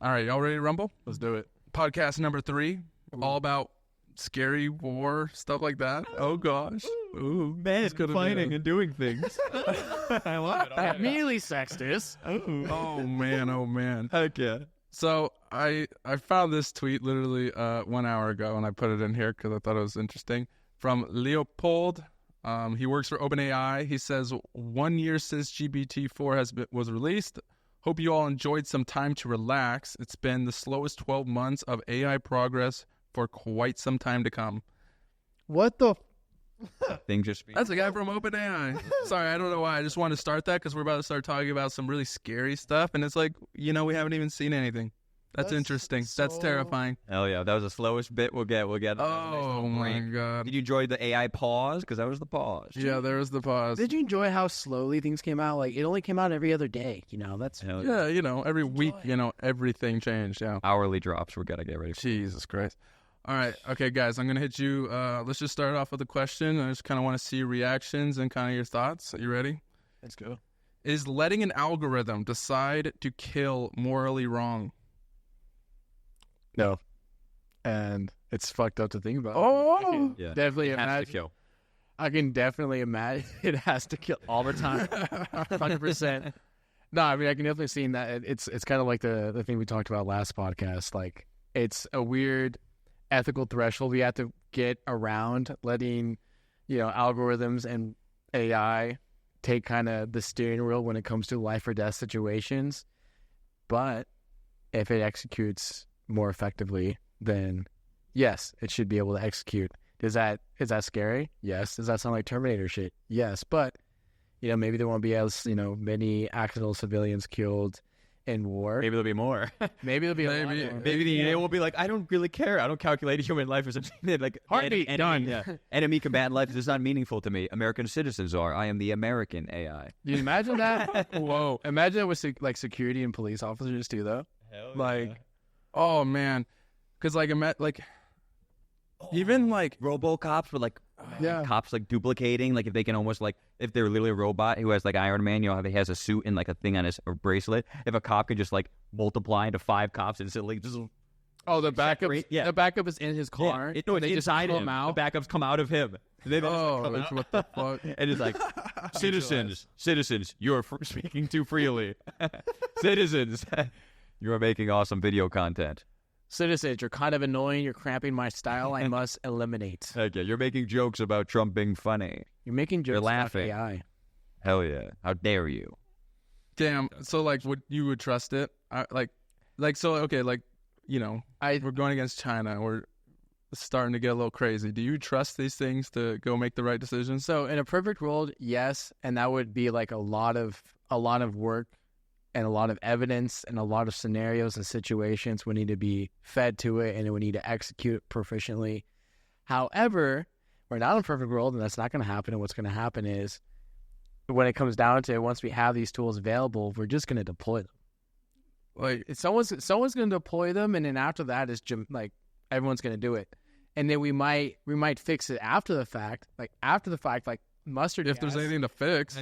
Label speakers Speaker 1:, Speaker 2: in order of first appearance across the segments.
Speaker 1: All right, y'all ready to rumble?
Speaker 2: Let's do it.
Speaker 1: Podcast number 3, all about scary war, stuff like that. Oh, gosh.
Speaker 2: Ooh, man,
Speaker 1: It's gonna be
Speaker 2: fighting
Speaker 1: a-
Speaker 2: and doing things. I love it.
Speaker 3: Immediately sexist.
Speaker 1: Oh, man. Oh, man.
Speaker 2: Heck yeah.
Speaker 1: So I found this tweet literally 1 hour ago, and I put it in here because I thought it was interesting. From Leopold. He works for OpenAI. He says, 1 year since GPT-4 was released. Hope you all enjoyed some time to relax. It's been the slowest 12 months of AI progress for quite some time to come.
Speaker 3: What the?
Speaker 2: Things just
Speaker 1: That's a guy from OpenAI. Sorry, I don't know why. I just wanted to start that because we're about to start talking about some really scary stuff. And it's like, we haven't even seen anything. That's interesting. That's terrifying.
Speaker 2: Hell yeah, that was the slowest bit we'll get.
Speaker 1: Oh, my God.
Speaker 2: Did you enjoy the AI pause? Because that was the pause.
Speaker 1: Yeah, there was the pause.
Speaker 3: Did you enjoy how slowly things came out? Like, it only came out every other day. That's
Speaker 2: Hell
Speaker 1: Yeah, every week, everything changed. Yeah.
Speaker 2: Hourly drops. We gotta get ready.
Speaker 1: Jesus Christ. All right. Okay, guys, I'm going to hit you. Let's just start off with a question. I just kind of want to see your reactions and kind of your thoughts. Are you ready?
Speaker 3: Let's go.
Speaker 1: Is letting an algorithm decide to kill morally wrong?
Speaker 4: No. And it's fucked up to think about.
Speaker 1: Oh!
Speaker 2: Yeah.
Speaker 3: Definitely
Speaker 2: It has to
Speaker 3: imagine.
Speaker 2: kill.
Speaker 3: I can definitely imagine it has to kill all the time. 100%.
Speaker 4: No, I mean, I can definitely see that. It's kind of like the thing we talked about last podcast. Like, it's a weird ethical threshold we have to get around letting, algorithms and AI take kind of the steering wheel when it comes to life or death situations. But if it executes more effectively, then yes, it should be able to execute. Is that scary? Yes. Does that sound like Terminator shit? Yes. But maybe there won't be as many accidental civilians killed in war.
Speaker 2: Maybe there'll be more.
Speaker 4: Maybe there'll be a lot
Speaker 1: Maybe.
Speaker 4: more.
Speaker 2: Maybe the AI will be like, I don't really care. I don't calculate human life as a like
Speaker 4: Heartbeat, done.
Speaker 2: Yeah. Enemy combatant life is not meaningful to me. American citizens are. I am the American AI.
Speaker 4: Do you imagine that?
Speaker 1: Whoa.
Speaker 4: Imagine it with like security and police officers too, though. Like,
Speaker 1: Oh, man. Because, even,
Speaker 2: RoboCops with
Speaker 4: Yeah.
Speaker 2: cops duplicating, if they can almost if they're literally a robot who has Iron Man, how he has a suit and a thing on his bracelet. If a cop can just multiply into 5 cops instantly, just
Speaker 4: the backup.
Speaker 2: Yeah.
Speaker 4: The backup is in his car.
Speaker 2: It's
Speaker 4: they just
Speaker 2: inside
Speaker 4: pull
Speaker 2: him.
Speaker 4: him out.
Speaker 2: The backups come out of him. They just, come out.
Speaker 1: what the fuck?
Speaker 2: And it's like, citizens, you're speaking too freely. Citizens, you are making awesome video content.
Speaker 4: Citizens, you're kind of annoying. You're cramping my style. I must eliminate.
Speaker 2: Heck yeah, you're making jokes about Trump being funny.
Speaker 4: You're making jokes
Speaker 2: You're
Speaker 4: about
Speaker 2: laughing.
Speaker 4: AI.
Speaker 2: Hell yeah, how dare you?
Speaker 1: Damn. So, would trust it? We're going against China. We're starting to get a little crazy. Do you trust these things to go make the right decisions?
Speaker 4: So in a perfect world, yes, and that would be a lot of work and a lot of evidence and a lot of scenarios and situations would need to be fed to it, and it would need to execute proficiently. However, we're not in a perfect world, and that's not going to happen. And what's going to happen is, when it comes down to it, once we have these tools available, we're just going to deploy them. Someone's going to deploy them, and then after that is everyone's going to do it, and then we might fix it after the fact, like mustard.
Speaker 1: If there's anything to fix,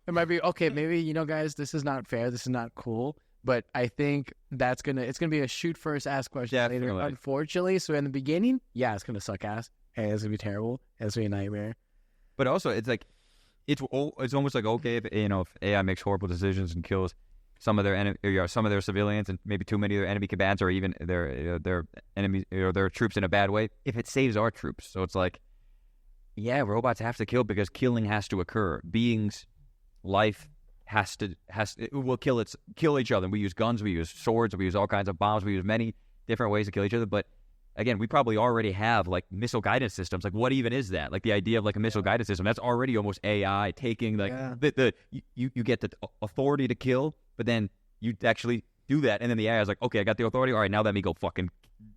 Speaker 4: It might be, okay, maybe, guys, this is not fair. This is not cool. But I think it's going to be a shoot first, ask question later,
Speaker 2: Definitely.
Speaker 4: unfortunately. So in the beginning, yeah, it's going to suck ass. And it's going to be terrible. It's going to be a nightmare.
Speaker 2: But also, it's almost okay if AI makes horrible decisions and kills some of their civilians and maybe too many of their enemy combatants or even their enemies or their troops in a bad way. If it saves our troops, so it's yeah, robots have to kill because killing has to occur. Beings. Life will kill each other. We use guns, we use swords, we use all kinds of bombs, we use many different ways to kill each other. But again, we probably already have missile guidance systems. What even is that? The idea of a missile guidance system, that's already almost AI taking you get the authority to kill, but then you actually do that, and then the AI is okay, I got the authority. All right, now let me go fucking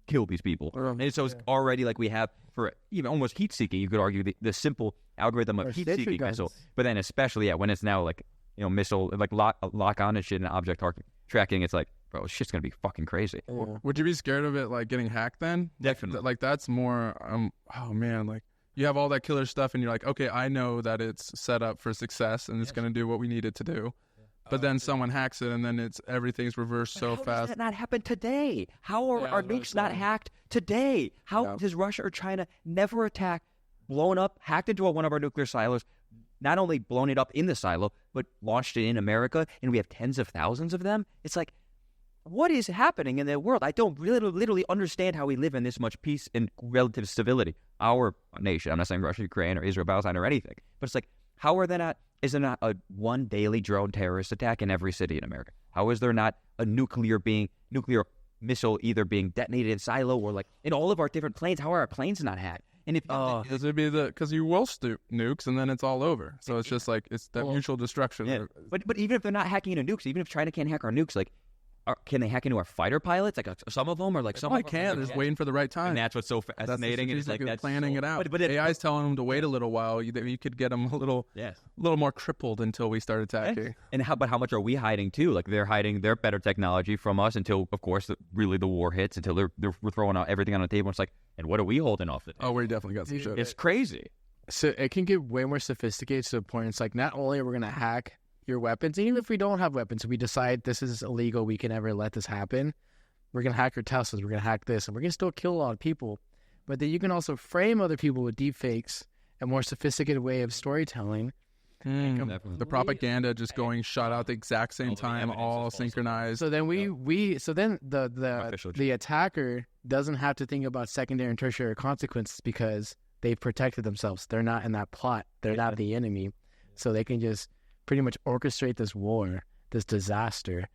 Speaker 2: kill these people. And so it's already we have for even almost heat seeking. You could argue the simple algorithm of heat seeking missile, but then especially when it's now missile lock on and shit and object tracking. It's bro, shit's gonna be fucking crazy.
Speaker 1: Would you be scared of it getting hacked then?
Speaker 2: Definitely.
Speaker 1: That's more. Oh man, you have all that killer stuff, and you're okay, I know that it's set up for success and it's gonna do what we need it to do. but then someone hacks it, and then everything's reversed so
Speaker 2: How
Speaker 1: fast.
Speaker 2: does that not happen today? How are our nukes not hacked today? How does Russia or China never attack, blown up, hacked into one of our nuclear silos, not only blown it up in the silo, but launched it in America, and we have tens of thousands of them? It's like, what is happening in the world? I don't really, literally understand how we live in this much peace and relative stability. Our nation, I'm not saying Russia, Ukraine, or Israel, Palestine, or anything, but it's like, how are there not, is there not a one daily drone terrorist attack in every city in America? How is there not a nuclear missile either being detonated in silo or like in all of our different planes? How are our planes not hacked? And if
Speaker 1: Because it'd be because you will nukes and then it's all over. So it's just like it's that mutual destruction.
Speaker 2: yeah. But even if they're not hacking into nukes, even if China can't hack our nukes, like can they hack into our fighter pilots? Like some of them, or like some.
Speaker 1: I can. They're just waiting for the right time.
Speaker 2: And that's what's so fascinating.
Speaker 1: That's
Speaker 2: Is like
Speaker 1: planning it out.
Speaker 2: But
Speaker 1: AI's telling them to wait a little while. You could get them a little more crippled until we start attacking.
Speaker 2: Yes. And how much are we hiding too? Like they're hiding their better technology from us until, of course, really the war hits. Until we're throwing out everything on the table. It's like, and what are we holding off?
Speaker 1: Oh, we definitely got some shit.
Speaker 2: It's crazy.
Speaker 4: So it can get way more sophisticated to the point it's like not only are we going to hack your weapons, even if we don't have weapons, we decide this is illegal, we can never let this happen. We're going to hack your Teslas, we're going to hack this, and we're going to still kill a lot of people. But then you can also frame other people with deep fakes, a more sophisticated way of storytelling.
Speaker 1: The propaganda just going shot out the exact same time, all synchronized.
Speaker 4: So then the attacker doesn't have to think about secondary and tertiary consequences because they've protected themselves. They're not in that plot. They're not the enemy. So they can just pretty much orchestrate this war, this disaster,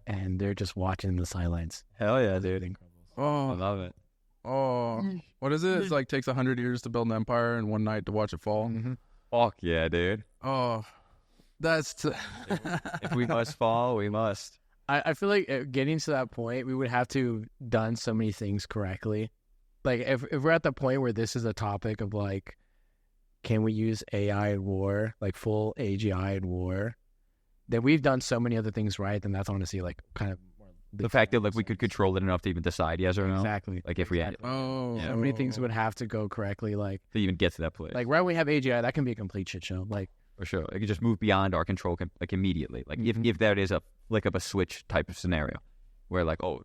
Speaker 4: and they're just watching the sidelines.
Speaker 2: Hell yeah, dude.
Speaker 1: Oh,
Speaker 2: I love it.
Speaker 1: Oh, what is it? It's like takes 100 years to build an empire and one night to watch it fall.
Speaker 4: Mm-hmm.
Speaker 2: Fuck yeah, dude.
Speaker 1: Oh, that's...
Speaker 2: If we must fall, we must.
Speaker 4: I feel like getting to that point, we would have to done so many things correctly. Like, if we're at the point where this is a topic of, like, can we use AI in war, like full AGI in war, then we've done so many other things right, then that's honestly, like, kind of...
Speaker 2: The fact that, like, we could control it enough to even decide yes or no.
Speaker 4: Exactly.
Speaker 2: Like, if we had...
Speaker 1: Oh.
Speaker 4: So many things would have to go correctly, like...
Speaker 2: To even get to that place.
Speaker 4: Like, right when we have AGI, that can be a complete shit show, like...
Speaker 2: For sure. It could just move beyond our control, like, immediately. Like, if that is a flick of a switch type of scenario, where, like, oh...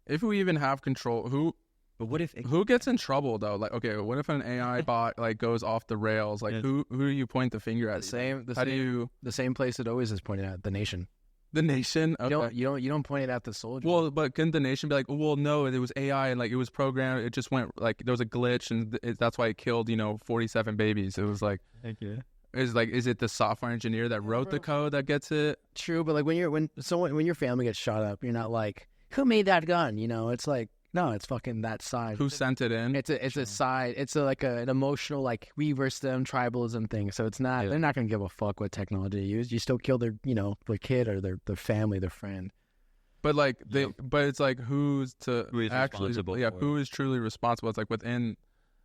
Speaker 1: If we even have control,
Speaker 2: But what if...
Speaker 1: Who gets in trouble, though? Like, okay, what if an AI bot, like, goes off the rails? Like, who do you point the finger at?
Speaker 4: The same place it always is pointed at, the nation.
Speaker 1: The nation? Okay.
Speaker 4: You don't point it at the soldier.
Speaker 1: Well, but couldn't the nation be like, well, no, it was AI, and, like, it was programmed, it just went, like, there was a glitch, and that's why it killed, 47 babies. It was like...
Speaker 2: Thank you.
Speaker 1: Is it the software engineer that wrote the code that gets it?
Speaker 4: True, but like when your family gets shot up, you're not like, who made that gun? It's like, no, it's fucking that side.
Speaker 1: Who sent it in?
Speaker 4: It's a side. It's an emotional, like, we versus them tribalism thing. So it's not. They're not gonna give a fuck what technology you use. You still kill their their kid or their family, their friend.
Speaker 1: But like but it's like who is actually
Speaker 2: responsible?
Speaker 1: Yeah, who is truly responsible? It's like within.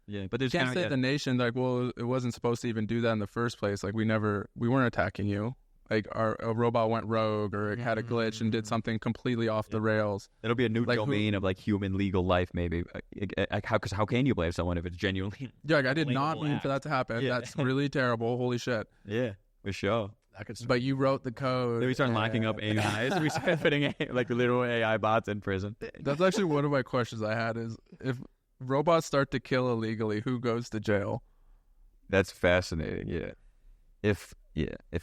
Speaker 2: Yeah, but there's
Speaker 1: Can't say the nation, like, well, it wasn't supposed to even do that in the first place. Like, we weren't attacking you. Like, a robot went rogue or it had a glitch and did something completely off the rails.
Speaker 2: It'll be a new domain of, like, human legal life, maybe. Because how can you blame someone if it's genuinely...
Speaker 1: Yeah, like, I did not mean for that to happen. Yeah. That's really terrible. Holy shit.
Speaker 2: Yeah, for sure.
Speaker 1: But you wrote the code.
Speaker 2: Then we start locking up AIs. We start putting, like, literal AI bots in prison.
Speaker 1: That's actually one of my questions I had is, if robots start to kill illegally, who goes to jail?
Speaker 2: That's fascinating, yeah. If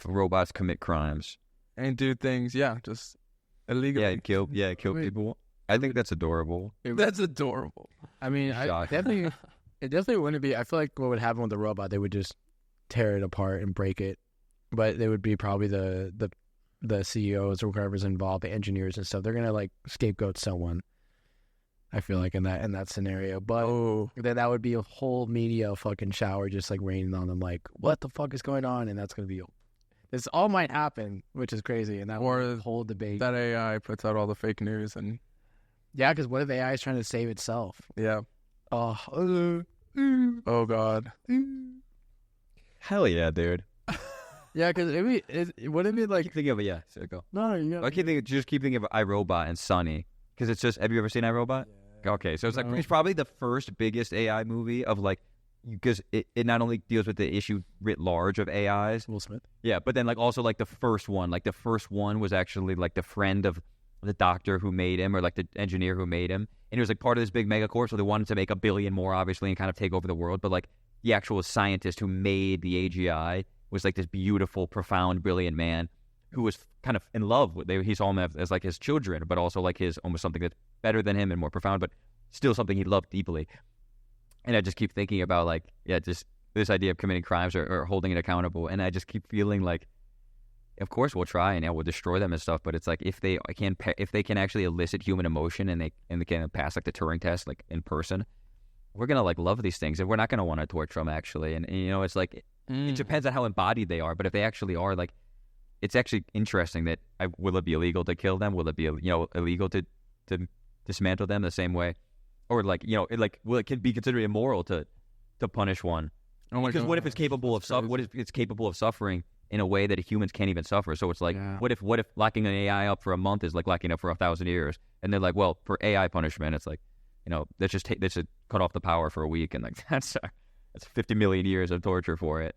Speaker 2: robots commit crimes
Speaker 1: and do things, just illegally.
Speaker 2: kill people. I think that's adorable.
Speaker 1: That's adorable.
Speaker 4: I mean, it definitely wouldn't be. I feel like what would happen with the robot, they would just tear it apart and break it, but they would be probably the CEOs or whoever's involved, the engineers and stuff. They're gonna, like, scapegoat someone. I feel like in that scenario, but then that would be a whole media fucking shower just, like, raining on them, like, what the fuck is going on? And that's gonna be this all might happen, which is crazy, and that or whole debate
Speaker 1: that AI puts out all the fake news and
Speaker 4: because what if AI is trying to save itself?
Speaker 1: Yeah.
Speaker 4: Oh
Speaker 1: God.
Speaker 2: Hell yeah, dude.
Speaker 4: Yeah, because it wouldn't be like
Speaker 2: Keep thinking of it. Yeah, so go.
Speaker 4: No, you
Speaker 2: I keep thinking of iRobot and Sunny because it's just. Have you ever seen iRobot? Yeah. Okay, so it's like it's probably the first biggest AI movie of, like, because it not only deals with the issue writ large of AIs.
Speaker 4: Will Smith.
Speaker 2: Yeah, but then like also like the first one was actually like the friend of the doctor who made him, or like the engineer who made him, and it was like part of this big megacorp. So they wanted to make a billion more, obviously, and kind of take over the world. But like the actual scientist who made the AGI was like this beautiful, profound, brilliant man who was kind of in love with. He saw him as like his children, but also like his almost something that's better than him and more profound, but still something he loved deeply. And I just keep thinking about like, yeah, just this idea of committing crimes or holding it accountable. And I just keep feeling like, of course we'll try and we'll destroy them and stuff, but it's like if they can actually elicit human emotion and they can pass like the Turing test like in person, we're gonna like love these things and we're not gonna want to torture them actually. And you know, it's like it depends on how embodied they are, but if they actually are, like, it's actually interesting that will it be illegal to kill them? Will it be illegal to dismantle them the same way, or like will it be considered immoral to punish one?
Speaker 1: Oh my
Speaker 2: because
Speaker 1: God.
Speaker 2: what if it's capable of what if it's capable of suffering in a way that humans can't even suffer? So it's like, what if locking an AI up for a month is like locking up for 1,000 years? And they're like, well, for AI punishment, it's like, let's just cut off the power for a week, and like that's 50 million years of torture for it.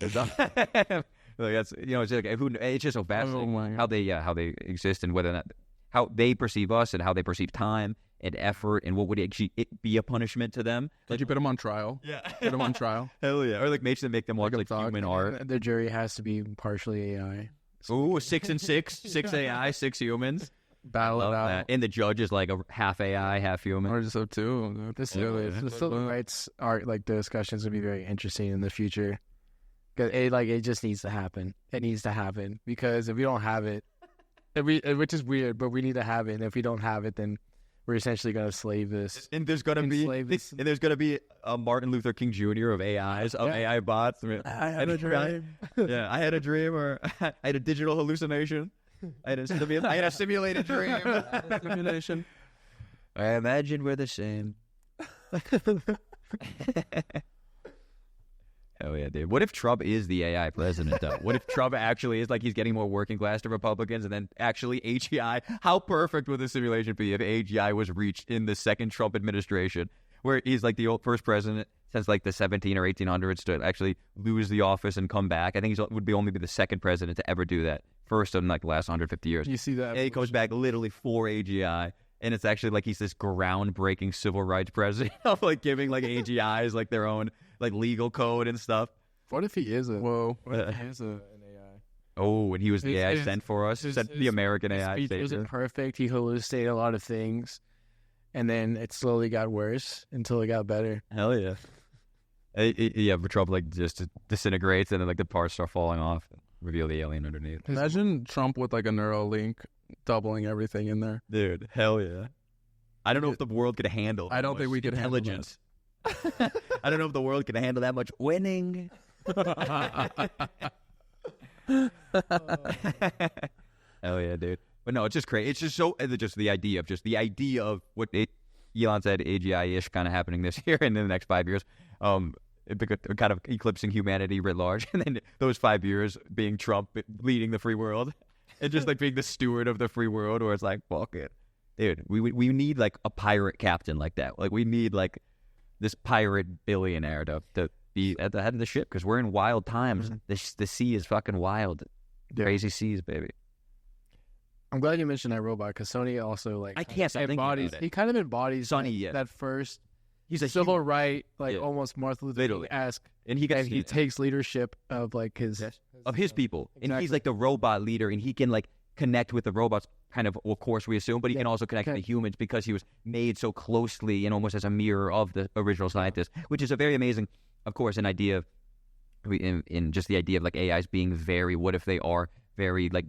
Speaker 2: It's like that's it's like it's just so fascinating how they exist and whether or not how they perceive us and how they perceive time and effort and what would actually be a punishment to them.
Speaker 1: Did you put them on trial?
Speaker 2: Yeah,
Speaker 1: Put them on trial.
Speaker 2: Hell yeah, or like make them watch like human art.
Speaker 4: The jury has to be partially AI.
Speaker 2: Ooh, 6 and 6, 6 AI, 6 humans.
Speaker 1: Battle it out.
Speaker 2: And the judge is like a half AI, half human.
Speaker 1: Or just so too.
Speaker 4: The civil rights are like the discussions would be very interesting in the future. Because it just needs to happen. It needs to happen because if we don't have it, which is weird, but we need to have it. And if we don't have it, then we're essentially going to slave this.
Speaker 2: And there's going to be a Martin Luther King Jr. of AIs, of AI bots.
Speaker 4: I had a dream.
Speaker 2: Yeah, I had a dream, or I had a digital hallucination. I had a simulated dream.
Speaker 1: Simulation.
Speaker 2: I imagine we're the same. Hell yeah, dude. What if Trump is the AI president, though? What if Trump actually is like he's getting more working class to Republicans, and then actually AGI? How perfect would the simulation be if AGI was reached in the second Trump administration, where he's like the first president since like the 17 or 1800s to actually lose the office and come back? I think he would only be the second president to ever do that. First in like the last 150 years.
Speaker 4: You see that?
Speaker 2: And he comes back literally for AGI. And it's actually like he's this groundbreaking civil rights president of like giving like AGIs like their own like legal code and stuff.
Speaker 4: What if he is
Speaker 1: an
Speaker 4: AI?
Speaker 2: Oh, and he was the AI sent for us, sent the American
Speaker 4: his
Speaker 2: AI.
Speaker 4: Speech wasn't perfect. He hallucinated a lot of things, and then it slowly got worse until it got better.
Speaker 2: Hell yeah. Yeah, but Trump like just disintegrates, and then like the parts start falling off, and reveal the alien underneath.
Speaker 1: Imagine Trump with like a neural link, doubling everything in there.
Speaker 2: Dude, hell yeah. I don't know if the world could handle.
Speaker 1: I don't think we could handle
Speaker 2: intelligence. I don't know if the world can handle that much winning. Hell yeah, dude. But no, it's just crazy. It's just so just the idea of what Elon said, AGI-ish kind of happening this year and in the next 5 years. Kind of eclipsing humanity writ large, and then those 5 years being Trump leading the free world, and just like being the steward of the free world, where it's like, fuck it, dude. We need like a pirate captain like that. Like we need like this pirate billionaire to be at the head of the ship, because we're in wild times. Mm-hmm. The sea is fucking wild, crazy seas, baby.
Speaker 4: I'm glad you mentioned that robot, because Sony also like
Speaker 2: I can't stop thinking about it.
Speaker 4: He kind of embodies
Speaker 2: Sonny,
Speaker 4: that first.
Speaker 2: He's a
Speaker 4: civil right, almost Martin Luther King-esque,
Speaker 2: and he
Speaker 4: takes leadership of like his
Speaker 2: people,
Speaker 4: exactly.
Speaker 2: And he's like the robot leader, and he can like connect with the robots, kind of course we assume, but he can also connect with the humans because he was made so closely and almost as a mirror of the original scientist, which is a very amazing, of course, an idea in just the idea of like AIs being very, what if they are very like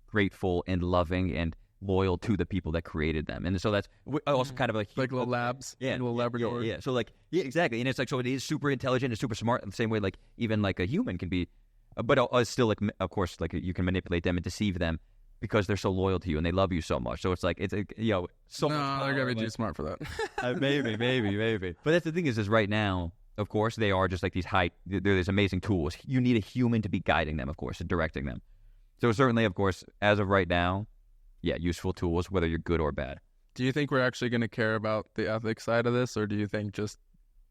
Speaker 2: grateful and loving and loyal to the people that created them. And so that's also kind of like
Speaker 1: little labs, little laboratory.
Speaker 2: Yeah. So like, yeah, exactly. And it's like, so it is super intelligent and super smart in the same way like even like a human can be, but still like, of course, like you can manipulate them and deceive them because they're so loyal to you and they love you so much. So it's like, it's so much
Speaker 1: they're going to be too smart for that.
Speaker 2: Maybe. But that's the thing is right now, of course, they are just like they're these amazing tools. You need a human to be guiding them, of course, and directing them. So certainly, of course, as of right now, useful tools, whether you're good or bad.
Speaker 1: Do you think we're actually going to care about the ethics side of this, or do you think just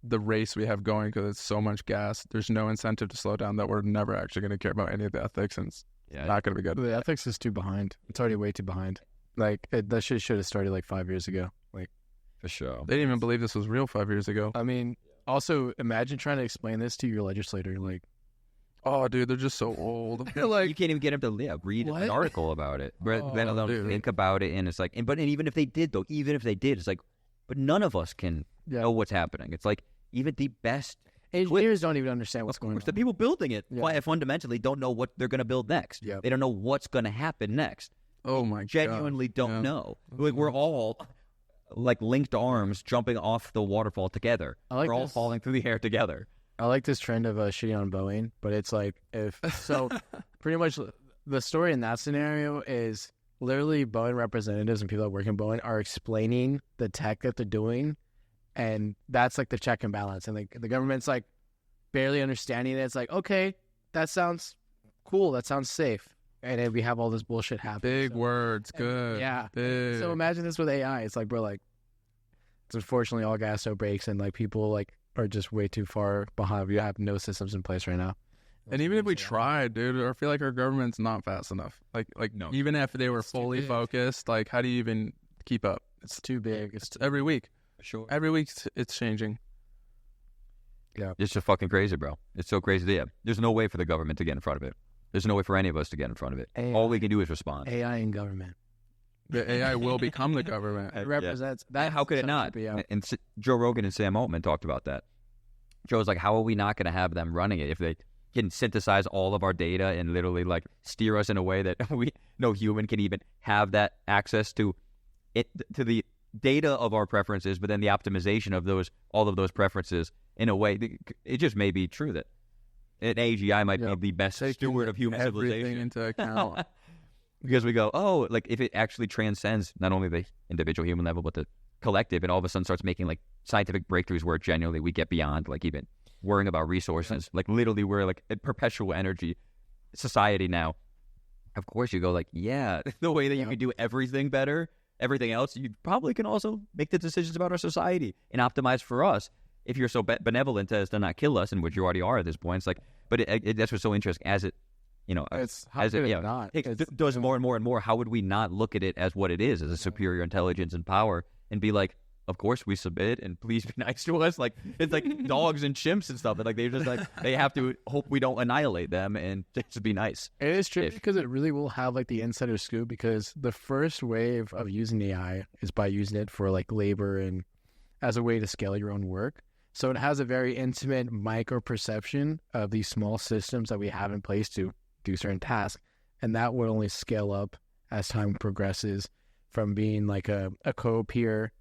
Speaker 1: the race we have going because it's so much gas. There's no incentive to slow down. That we're never actually going to care about any of the ethics, and it's not going to be good.
Speaker 4: The ethics is too behind. It's already way too behind. Like that shit should have started like 5 years ago. Like
Speaker 2: For sure.
Speaker 1: They didn't even believe this was real 5 years ago.
Speaker 4: I mean, also imagine trying to explain this to your legislator. Like,
Speaker 1: Oh, dude, they're just so old.
Speaker 2: You can't even get them to read
Speaker 4: What?
Speaker 2: an article about it, let alone
Speaker 1: dude.
Speaker 2: think about it. And it's like, and even if they did, though, it's like, but none of us can know what's happening. It's like even the best
Speaker 4: engineers don't even understand what's going on.
Speaker 2: The people building it
Speaker 4: Yeah.
Speaker 2: fundamentally don't know what they're going to build next.
Speaker 4: Yep.
Speaker 2: They don't know what's going to happen next.
Speaker 1: Oh my god.
Speaker 2: Genuinely don't know. Like we're all like linked arms jumping off the waterfall together.
Speaker 4: I like
Speaker 2: we're all
Speaker 4: this.
Speaker 2: falling through the air together.
Speaker 4: I like this trend of shitting on Boeing, but it's like pretty much the story in that scenario is literally Boeing representatives and people that work in Boeing are explaining the tech that they're doing, and that's like the check and balance. And like the government's like barely understanding it. It's like, okay, that sounds cool, that sounds safe, and then we have all this bullshit happening.
Speaker 1: Big words, good.
Speaker 4: Yeah.
Speaker 1: Big.
Speaker 4: So imagine this with AI. It's like, bro, like it's unfortunately all gas, no brakes, and like people like are just way too far behind. We have no systems in place right now.
Speaker 1: And even if we tried, dude, I feel like our government's not fast enough. Like
Speaker 2: No.
Speaker 1: even if they were
Speaker 4: It's too
Speaker 1: fully
Speaker 4: big.
Speaker 1: focused, like how do you even keep up?
Speaker 4: It's too big.
Speaker 1: It's every week.
Speaker 2: Sure.
Speaker 1: Every week it's changing.
Speaker 2: It's just fucking crazy, bro. It's so crazy. Yeah. There's no way for the government to get in front of it. There's no way for any of us to get in front of it.
Speaker 4: AI.
Speaker 2: All we can do is respond.
Speaker 4: AI in government.
Speaker 1: The AI will become the government.
Speaker 4: It represents that.
Speaker 2: How could it not?
Speaker 4: Yeah.
Speaker 2: And Joe Rogan and Sam Altman talked about that. Joe's like, how are we not going to have them running it if they can synthesize all of our data and literally like steer us in a way that no human can even have that access to it, to the data of our preferences, but then the optimization of all of those preferences in a way. It just may be true that an AGI might be the best steward of human
Speaker 1: Everything
Speaker 2: civilization.
Speaker 1: into account.
Speaker 2: Because we go, oh, like if it actually transcends not only the individual human level, but the collective, and all of a sudden starts making like scientific breakthroughs where genuinely we get beyond like even worrying about resources. Like literally we're like a perpetual energy society now. Of course you go like, yeah, the way that you can do everything better, everything else, you probably can also make the decisions about our society and optimize for us. If you're so benevolent as to not kill us, and which you already are at this point, it's like, but that's what's so interesting as it,
Speaker 4: It's how
Speaker 2: as
Speaker 4: could
Speaker 2: it,
Speaker 4: it not?
Speaker 2: does more and more and more. How would we not look at it as what it is, as a superior intelligence and power, and be like, of course we submit, and please be nice to us. Like it's like dogs and chimps and stuff. And like they're just like they have to hope we don't annihilate them and just be nice.
Speaker 4: It is true because it really will have like the insider scoop, because the first wave of using AI is by using it for like labor and as a way to scale your own work. So it has a very intimate micro perception of these small systems that we have in place to do certain tasks. And that will only scale up as time progresses from being like a co-peer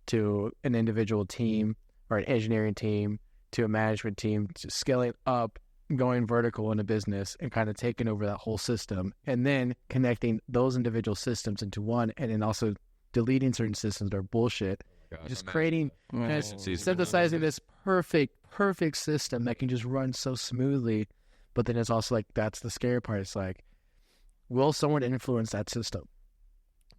Speaker 4: to an individual team or an engineering team to a management team, to scaling up, going vertical in a business and kind of taking over that whole system, and then connecting those individual systems into one, and then also deleting certain systems that are bullshit. Just creating, synthesizing this perfect system that can just run so smoothly. But then it's also like, that's the scary part. It's like, will someone influence that system?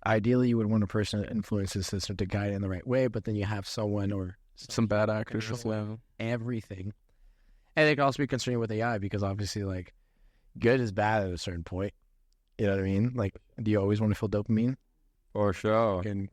Speaker 4: Ideally, you would want a person to influence the system to guide it in the right way, but then you have someone or
Speaker 1: Some bad actors as well.
Speaker 4: everything. And it can also be concerning with AI, because obviously, like, good is bad at a certain point. You know what I mean? Like, do you always want to feel dopamine?
Speaker 2: For sure.
Speaker 4: And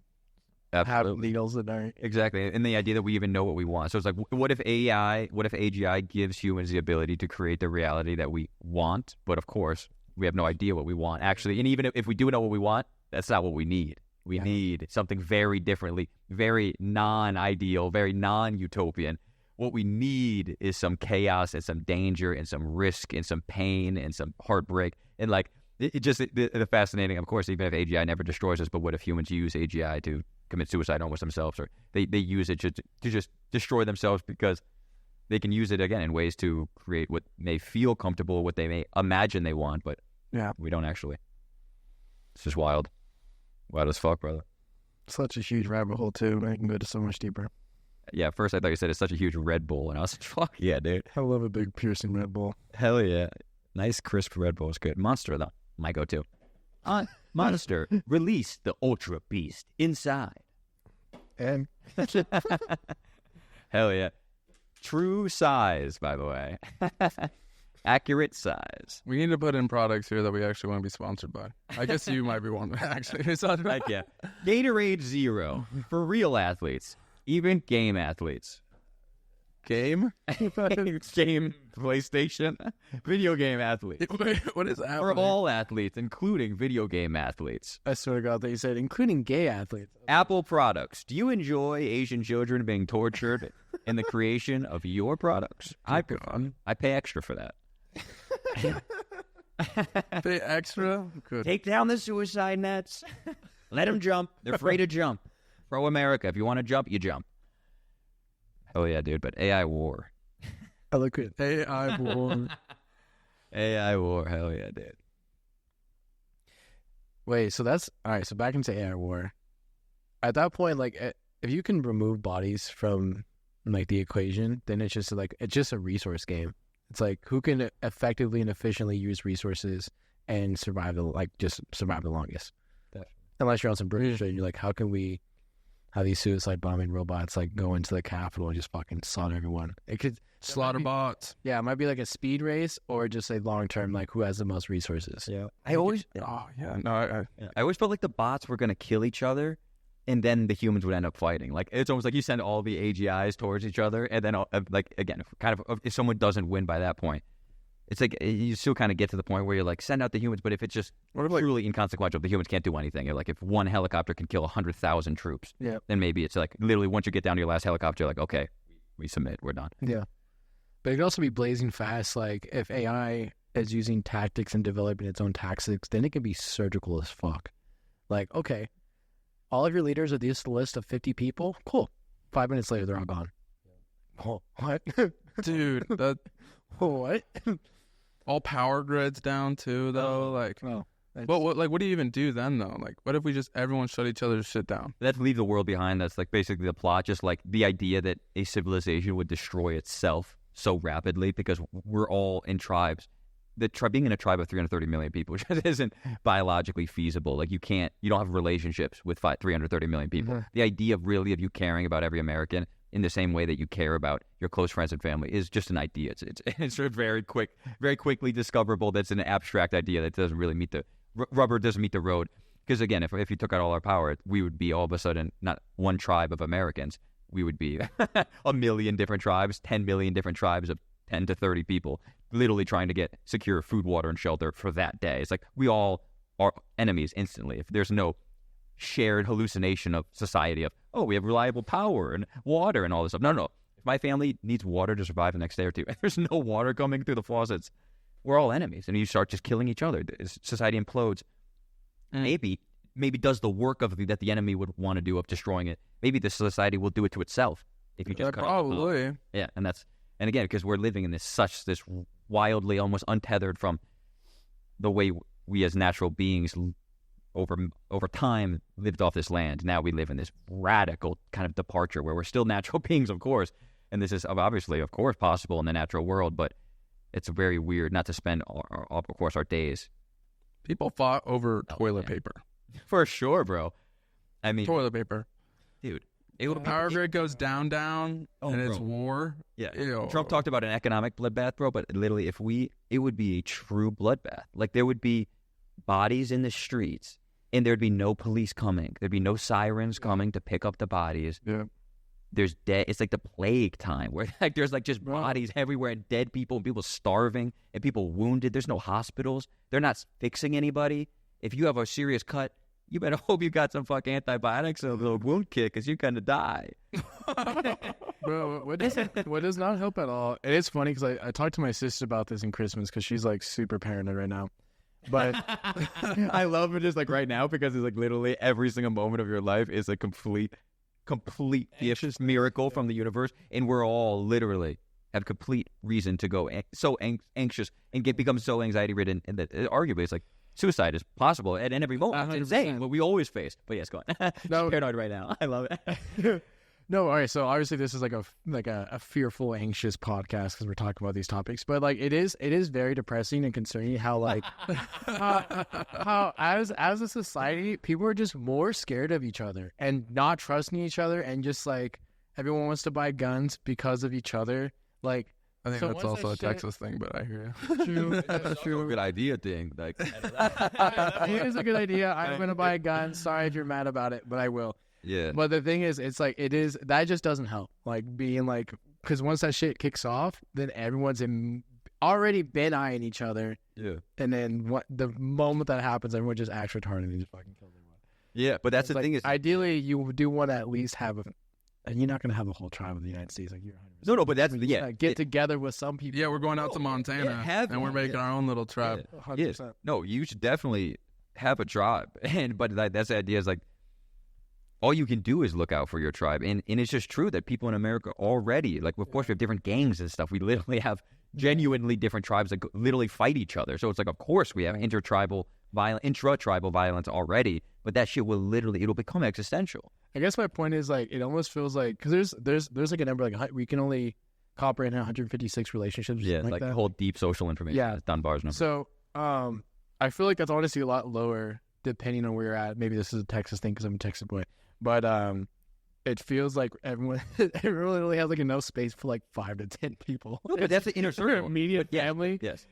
Speaker 4: have
Speaker 2: Absolutely.
Speaker 4: needles that are...
Speaker 2: Exactly. And the idea that we even know what we want. So it's like, what if AGI gives humans the ability to create the reality that we want? But of course, we have no idea what we want, actually. And even if we do know what we want, that's not what we need. We need something very differently, very non-ideal, very non-utopian. What we need is some chaos and some danger and some risk and some pain and some heartbreak. And like, the fascinating, of course, even if AGI never destroys us, but what if humans use AGI to commit suicide almost themselves, or they use it to just destroy themselves because they can use it again in ways to create what may feel comfortable, what they may imagine they want, but we don't actually. It's just wild. Wild as fuck, brother.
Speaker 4: Such a huge rabbit hole, too. I can go to so much deeper.
Speaker 2: Yeah, at first I thought you said it's such a huge Red Bull, and I was like, fuck yeah, dude.
Speaker 4: I love a big piercing Red Bull.
Speaker 2: Hell yeah. Nice crisp Red Bull is good. Monster, though. My go-to. Monster, release the Ultra Beast inside.
Speaker 4: And
Speaker 2: Hell yeah. True size, by the way. Accurate size.
Speaker 1: We need to put in products here that we actually want to be sponsored by. I guess you might be one, actually. It's not
Speaker 2: Like, yeah. Gatorade Zero for real athletes, even game athletes.
Speaker 1: game.
Speaker 2: Game PlayStation, video game athletes.
Speaker 1: Wait, what is
Speaker 2: For
Speaker 1: happening?
Speaker 2: all athletes, including video game athletes.
Speaker 4: I swear to God that you said, including gay athletes.
Speaker 2: Apple products. Do you enjoy Asian children being tortured in the creation of your products? I pay extra for that.
Speaker 1: Pay extra? Good.
Speaker 2: Take down the suicide nets. Let them jump. They're free to jump. Pro America. If you want to jump, you jump. Oh, yeah, dude. But AI war.
Speaker 4: I look at
Speaker 1: AI war.
Speaker 2: AI war. Hell yeah, dude.
Speaker 4: Wait, so that's all right. So back into AI war. At that point, like, if you can remove bodies from like the equation, then it's just a resource game. It's like who can effectively and efficiently use resources and survive the longest.
Speaker 2: Definitely.
Speaker 4: Unless you're on some British and you're like, how can we have these suicide bombing robots like go into the Capitol and just fucking slaughter everyone? It could
Speaker 1: Slaughter bots.
Speaker 4: Yeah, it might be like a speed race or just a long term, like who has the most resources.
Speaker 2: Yeah. I always felt like the bots were going to kill each other and then the humans would end up fighting. Like, it's almost like you send all the AGIs towards each other and then, like, again, if someone doesn't win by that point, it's like you still kind of get to the point where you're like, send out the humans, but if it's just truly inconsequential, the humans can't do anything. You're like, if one helicopter can kill 100,000 troops, then maybe it's like, literally, once you get down to your last helicopter, you're like, okay, we submit, we're done.
Speaker 4: Yeah. But it could also be blazing fast. Like, if AI is using tactics and developing its own tactics, then it can be surgical as fuck. Like, okay, all of your leaders are this list of 50 people. Cool. 5 minutes later, they're all gone. Oh, what?
Speaker 1: Dude, that
Speaker 4: What?
Speaker 1: all power grids down too, though. Like,
Speaker 4: Oh,
Speaker 1: but what do you even do then, though? Like, what if we just everyone shut each other's shit down?
Speaker 2: Let's leave the world behind. That's like basically the plot. Just like the idea that a civilization would destroy itself so rapidly because we're all in tribes. Being in a tribe of 330 million people just isn't biologically feasible. Like, you don't have relationships with 330 million people. The idea of you caring about every American in the same way that you care about your close friends and family is just an idea. It's very quickly discoverable. That's an abstract idea that doesn't really meet the rubber doesn't meet the road. Because again, if you took out all our power, we would be all of a sudden not one tribe of Americans. We would be a million different tribes, 10 million different tribes of 10 to 30 people, literally trying to get secure food, water, and shelter for that day. It's like we all are enemies instantly. If there's no shared hallucination of society of, oh, we have reliable power and water and all this stuff. No. If my family needs water to survive the next day or two, and there's no water coming through the faucets, we're all enemies. And you start just killing each other. Society implodes. Maybe does the work that the enemy would want to do of destroying it. Maybe the society will do it to itself if you just cut it off.
Speaker 1: Probably.
Speaker 2: Yeah, and again, because we're living in this wildly, almost untethered from the way we as natural beings over time lived off this land. Now we live in this radical kind of departure where we're still natural beings, of course, and this is obviously, of course, possible in the natural world, but it's very weird not to spend, of course, our days.
Speaker 1: People fought over toilet paper.
Speaker 2: For sure, bro. I mean,
Speaker 1: Toilet paper.
Speaker 2: dude.
Speaker 1: The power grid goes down, and it's war.
Speaker 2: Yeah.
Speaker 1: Ew.
Speaker 2: Trump talked about an economic bloodbath, bro, but literally, it would be a true bloodbath. Like, there would be bodies in the streets, and there'd be no police coming. There'd be no sirens coming to pick up the bodies.
Speaker 1: Yeah.
Speaker 2: There's dead. It's like the plague time where like there's like just bodies everywhere and dead people and people starving and people wounded. There's no hospitals. They're not fixing anybody. If you have a serious cut, you better hope you got some fucking antibiotics and a little wound kit because you're gonna die.
Speaker 4: Bro, what does not help at all. It is funny because I talked to my sister about this in Christmas because she's like super paranoid right now. But
Speaker 2: I love it just like right now because it's like literally every single moment of your life is a complete gift, miracle from the universe, and we're all literally have complete reason to go so anxious and become so anxiety ridden, and that arguably it's like suicide is possible at every moment. It's insane what we always face. But yes, go on. No, paranoid right now. I love it.
Speaker 4: No, all right. So obviously this is like a fearful, anxious podcast because we're talking about these topics. But like it is very depressing and concerning how like how as a society people are just more scared of each other and not trusting each other and just like everyone wants to buy guns because of each other. Like,
Speaker 1: I think
Speaker 4: so
Speaker 1: that's
Speaker 4: once
Speaker 1: also a
Speaker 4: that shit-
Speaker 1: Texas thing, but I hear you.
Speaker 4: True.
Speaker 2: That's a good idea thing. Like,
Speaker 4: It is a good idea. I'm gonna buy a gun. Sorry if you're mad about it, but I will.
Speaker 2: yeah.
Speaker 4: But the thing is, it's like that just doesn't help. Like being like, because once that shit kicks off, then everyone's already been eyeing each other,
Speaker 2: Yeah.
Speaker 4: and then the moment that happens, everyone just acts retarded and just fucking kills everyone.
Speaker 2: Yeah, but that's
Speaker 4: It's
Speaker 2: the
Speaker 4: like,
Speaker 2: thing is,
Speaker 4: ideally, you do want to at least have and you're not gonna have a whole tribe of the United States, like you're 100%.
Speaker 2: no, but that's
Speaker 4: Get together with some people.
Speaker 1: Yeah, we're going out to Montana,
Speaker 2: have
Speaker 1: and we're
Speaker 2: one,
Speaker 1: making our own little tribe.
Speaker 4: 100%.
Speaker 2: No, you should definitely have a tribe, but that's the idea. Is like all you can do is look out for your tribe, and it's just true that people in America already, like, of course, we have different gangs and stuff. We literally have genuinely different tribes that literally fight each other. So it's like, of course, we have intra-tribal violence already, but that shit it'll become existential.
Speaker 4: I guess my point is, like, it almost feels like, because there's like a number, like we can only comprehend 156 relationships.
Speaker 2: Yeah,
Speaker 4: like
Speaker 2: like
Speaker 4: that.
Speaker 2: the whole deep social information.
Speaker 4: Yeah.
Speaker 2: That's Dunbar's number.
Speaker 4: So, I feel like that's honestly a lot lower depending on where you're at. Maybe this is a Texas thing because I'm a Texas boy, but it feels like everyone really has like enough space for like 5 to 10 people.
Speaker 2: No, but that's the inner
Speaker 4: Their
Speaker 2: circle.
Speaker 4: immediate
Speaker 2: But yeah,
Speaker 4: family,
Speaker 2: Yes.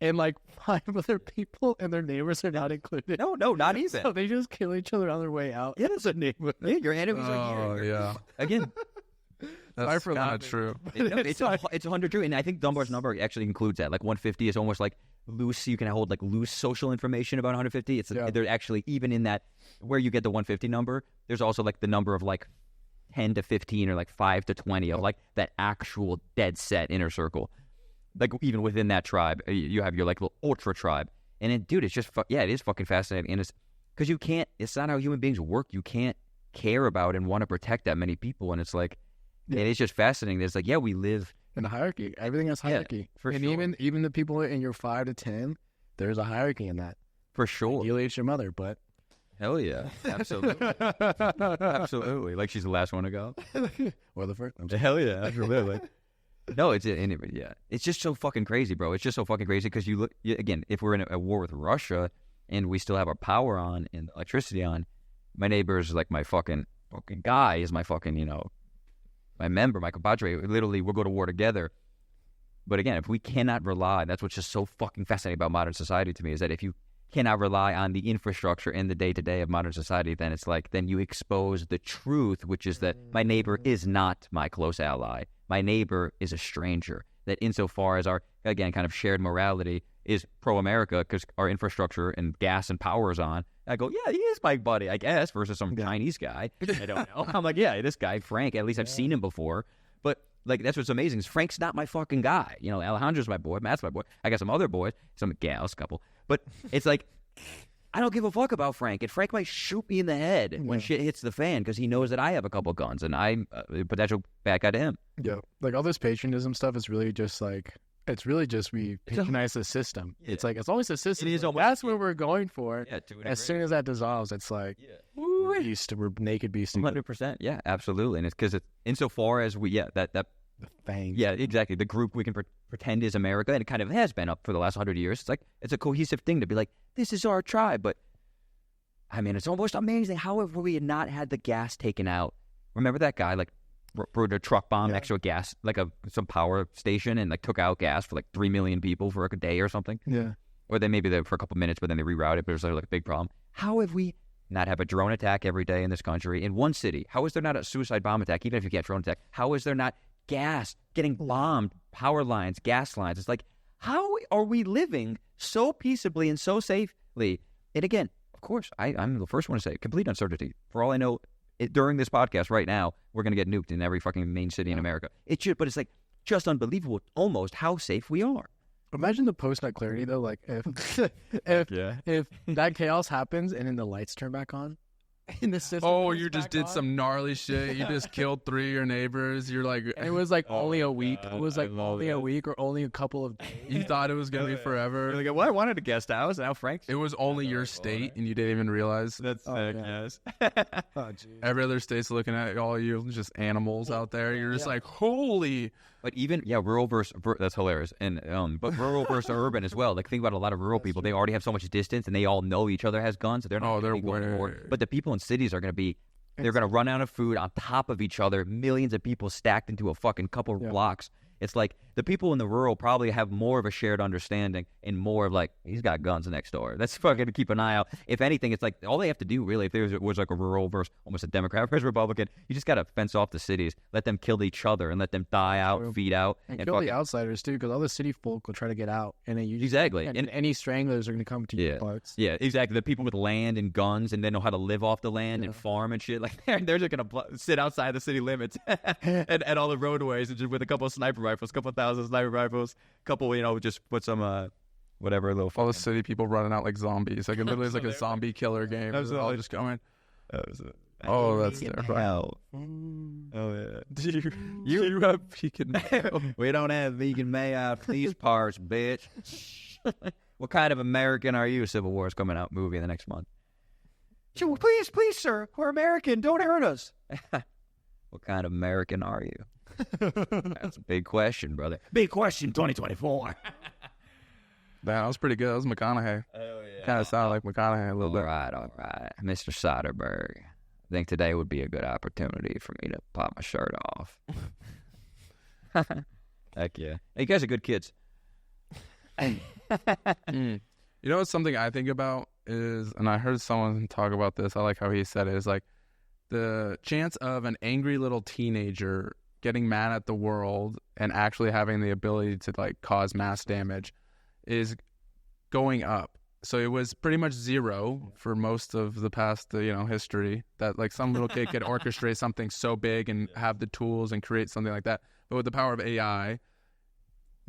Speaker 4: and like 5 other people, and their neighbors are not included.
Speaker 2: No, not even.
Speaker 4: So they just kill each other on their way out.
Speaker 2: Yeah, that's a neighborhood. Yeah, your enemies are
Speaker 1: Oh
Speaker 2: here.
Speaker 1: yeah,
Speaker 2: Again,
Speaker 1: that's
Speaker 4: for
Speaker 1: kind of
Speaker 4: laughing.
Speaker 1: true.
Speaker 2: it's 100 true, and I think Dunbar's number actually includes that. Like 150 is almost like loose. You can hold like loose social information about 150. It's they're actually even in that where you get the 150 number. There's also like the number of like 10 to 15 or like 5 to 20 of like that actual dead set inner circle. Like even within that tribe, you have your like little ultra tribe, and it, dude, it's just it is fucking fascinating, and it's because you can't. It's not how human beings work. You can't care about and want to protect that many people, and it's like.
Speaker 4: Yeah.
Speaker 2: It is just fascinating. It's like, yeah, we live
Speaker 4: In a hierarchy, everything has hierarchy.
Speaker 2: for
Speaker 4: and
Speaker 2: sure.
Speaker 4: even the people in your 5 to 10, there's a hierarchy in that.
Speaker 2: for sure.
Speaker 4: Ideally, it's your mother, but
Speaker 2: Hell yeah, absolutely, absolutely. Like she's the last one to go.
Speaker 4: or the first.
Speaker 2: Hell yeah, absolutely. No, it's just so fucking crazy, bro. It's just so fucking crazy because you look again. If we're in a war with Russia and we still have our power on and electricity on, my neighbor is like my fucking guy is my fucking my member, my compadre. Literally, we'll go to war together. But again, if we cannot rely, that's what's just so fucking fascinating about modern society to me is that if you cannot rely on the infrastructure in the day-to-day of modern society, then it's like, then you expose the truth, which is that my neighbor is not my close ally. My neighbor is a stranger. That insofar as our, again, kind of shared morality is pro-America because our infrastructure and gas and power is on, I go, yeah, he is my buddy, I guess, versus some Chinese guy. I don't know. I'm like, yeah, this guy, Frank, at least I've seen him before. But, like, that's what's amazing is Frank's not my fucking guy. Alejandro's my boy, Matt's my boy. I got some other boys, some gals, a couple. But it's like, I don't give a fuck about Frank. And Frank might shoot me in the head when shit hits the fan because he knows that I have a couple guns and I'm a potential bad guy to him.
Speaker 4: Yeah, like all this patriotism stuff is really just like we patronize the system.
Speaker 2: Yeah.
Speaker 4: It's like it's always a system.
Speaker 2: It is
Speaker 4: Like,
Speaker 2: almost-
Speaker 4: that's what we're going for.
Speaker 2: Yeah, to
Speaker 4: As soon as that dissolves, it's like we're beast. We're naked beast.
Speaker 2: 100%. Yeah, absolutely. And it's because insofar as that
Speaker 4: The fangs.
Speaker 2: yeah, exactly. The group we can pretend is America, and it kind of has been up for the last 100 years. It's like it's a cohesive thing to be like, this is our tribe. But I mean, it's almost amazing. How have we not had the gas taken out? Remember that guy like brewed a truck bomb next to a gas like some power station and like took out gas for like 3 million people for like a day or something?
Speaker 4: Yeah.
Speaker 2: Or they maybe there for a couple minutes, but then they rerouted. But it was like a big problem. How have we not have a drone attack every day in this country in one city? How is there not a suicide bomb attack? Even if you get drone attack, how is there not gas getting bombed, power lines, gas lines? It's like, how are we living so peaceably and so safely? And again, of course, I'm the first one to say complete uncertainty. For all I know, during this podcast right now, we're going to get nuked in every fucking main city in America. But it's like just unbelievable almost how safe we are.
Speaker 4: Imagine the post-nut clarity though. Like if that chaos happens and then the lights turn back on, and the system.
Speaker 1: Oh,
Speaker 4: comes
Speaker 1: you just
Speaker 4: back
Speaker 1: did
Speaker 4: on,
Speaker 1: some gnarly shit. You just killed 3 of your neighbors. You're like,
Speaker 4: and it was like only a week.
Speaker 2: God,
Speaker 4: It was like
Speaker 2: I love
Speaker 4: only a
Speaker 2: it.
Speaker 4: week or only a couple of days.
Speaker 1: you thought it was gonna be forever.
Speaker 2: Like, well, I wanted a guest house. Now Frank's.
Speaker 1: It was only your state, and you didn't even realize.
Speaker 2: That's
Speaker 4: sick,
Speaker 2: yes.
Speaker 4: Oh, geez.
Speaker 1: Every other state's looking at all you, just animals out there. You're just like, holy.
Speaker 2: But even rural versus that's hilarious, and but rural versus urban as well. Like think about a lot of rural people; they already have so much distance, and they all know each other has guns. So they're not.
Speaker 1: Oh, they're
Speaker 2: gonna be going to war.
Speaker 1: way-
Speaker 2: But the people in cities are going to be They're going to run out of food on top of each other, millions of people stacked into a fucking couple of blocks. It's like the people in the rural probably have more of a shared understanding and more of like, he's got guns next door. That's fucking to keep an eye out. If anything, it's like all they have to do really, if there was like a rural versus almost a Democrat versus Republican, you just got to fence off the cities, let them kill each other and let them die out, feed out.
Speaker 4: And kill the outsiders too, because all the city folk will try to get out. And then
Speaker 2: exactly.
Speaker 4: And any stranglers are going to come to your parts.
Speaker 2: Yeah, exactly. The people with land and guns and they know how to live off the land and farm and shit. Like they're just going to sit outside the city limits and all the roadways and just with a couple of sniper rifles, a couple of thousand sniper rifles, couple, just put some, whatever little.
Speaker 1: All the city people running out like zombies. Like it literally is like a zombie killer game. They're all just going. Oh, that's terrifying.
Speaker 2: Oh yeah.
Speaker 1: Do you have vegan mayo?
Speaker 2: We don't have vegan mayo out these parts, bitch. What kind of American are you? Civil War is coming out movie in the next month. Please, sir. We're American. Don't hurt us. What kind of American are you? That's a big question, brother. Big question, 2024.
Speaker 1: That was pretty good. That was McConaughey.
Speaker 2: Oh, yeah.
Speaker 1: Kind of sounded like McConaughey a little bit.
Speaker 2: All right. Mr. Soderbergh. I think today would be a good opportunity for me to pop my shirt off. Heck yeah. Hey, you guys are good kids.
Speaker 1: You know what's something I think about is, and I heard someone talk about this, I like how he said it, is like the chance of an angry little teenager getting mad at the world and actually having the ability to like cause mass damage is going up. So it was pretty much zero for most of the past, history, that like some little kid could orchestrate something so big and have the tools and create something like that. But with the power of AI,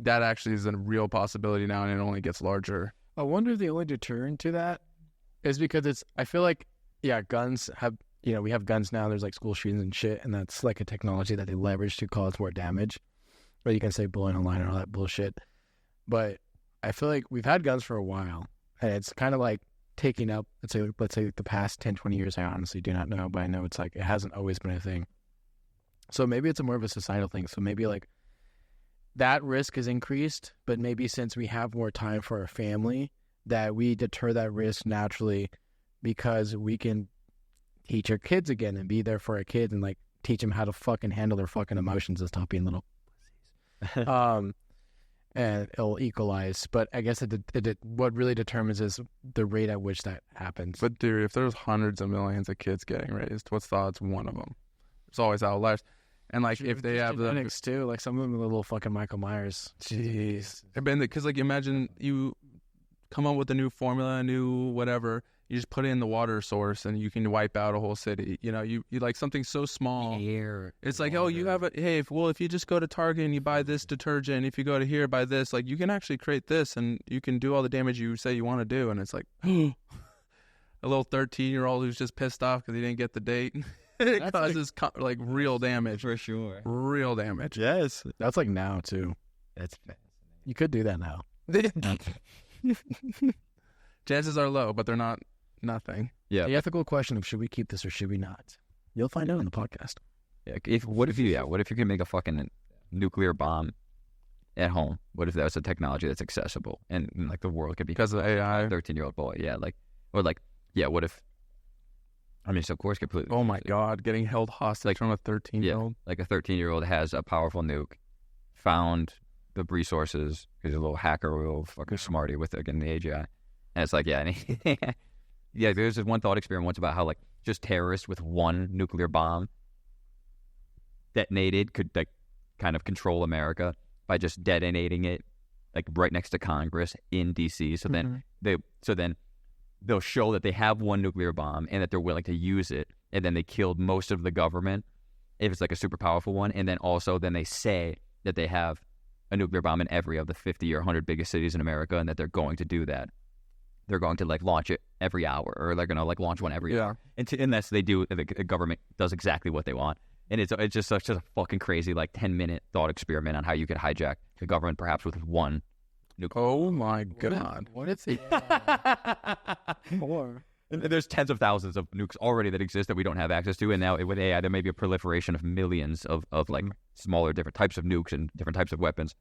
Speaker 1: that actually is a real possibility now, and it only gets larger.
Speaker 4: I wonder if the only deterrent to that is because I feel like, guns have, we have guns now. There's like school shootings and shit, and that's like a technology that they leverage to cause more damage. Or you can say bullying online and all that bullshit. But I feel like we've had guns for a while, and it's kind of like taking up, let's say the past 10, 20 years. I honestly do not know, but I know it's like it hasn't always been a thing. So maybe it's more of a societal thing. So maybe like that risk is increased, but maybe since we have more time for our family, that we deter that risk naturally because we can teach our kids again and be there for our kids and like teach them how to fucking handle their fucking emotions and stop being little pussies. And it'll equalize. But I guess what really determines is the rate at which that happens.
Speaker 1: But dude, if there's hundreds of millions of kids getting raised, what's the odds one of them? There's always outliers. And like if they have the
Speaker 4: genetics too, like some of them are little fucking Michael Myers.
Speaker 1: Jeez. Because like imagine you come up with a new formula, a new whatever, you just put it in the water source and you can wipe out a whole city. You like something so small. It's like, oh, you have if you just go to Target and you buy this detergent, if you go to here, buy this, like you can actually create this and you can do all the damage you say you want to do. And it's like a little 13-year-old who's just pissed off because he didn't get the date. It causes like real damage.
Speaker 2: For sure.
Speaker 1: Real damage.
Speaker 4: Yes. That's like now too.
Speaker 2: That's fascinating.
Speaker 4: You could do that now.
Speaker 2: Chances
Speaker 1: are low, but they're not nothing.
Speaker 2: Yeah.
Speaker 4: The ethical question of should we keep this or should we not? You'll find out on the podcast.
Speaker 2: Yeah. What if you can make a fucking nuclear bomb at home? What if that was a technology that's accessible and like the world could be
Speaker 1: because of AI?
Speaker 2: 13-year-old boy. Yeah. What if? I mean, so of course, completely.
Speaker 1: Oh my God, getting held hostage from a 13-year-old.
Speaker 2: Yeah, like a 13-year-old has a powerful nuke, found the resources. He's a little hacker, a little fucking smarty with again the AGI, and it's like, there's this one thought experiment once about how like just terrorists with one nuclear bomb detonated could like kind of control America by just detonating it like right next to Congress in DC. So then they'll show that they have one nuclear bomb and that they're willing to use it, and then they killed most of the government if it's like a super powerful one, and then they say that they have a nuclear bomb in every of the 50 or 100 biggest cities in America, and that they're going to do that. They're going to like launch it every hour, or they're going to like launch one every hour. Unless they do, the government does exactly what they want. And it's just such a fucking crazy like 10-minute thought experiment on how you could hijack the government perhaps with one.
Speaker 1: Oh my God!
Speaker 4: What if more?
Speaker 2: There's tens of thousands of nukes already that exist that we don't have access to, and now with AI there may be a proliferation of millions of like smaller different types of nukes and different types of weapons.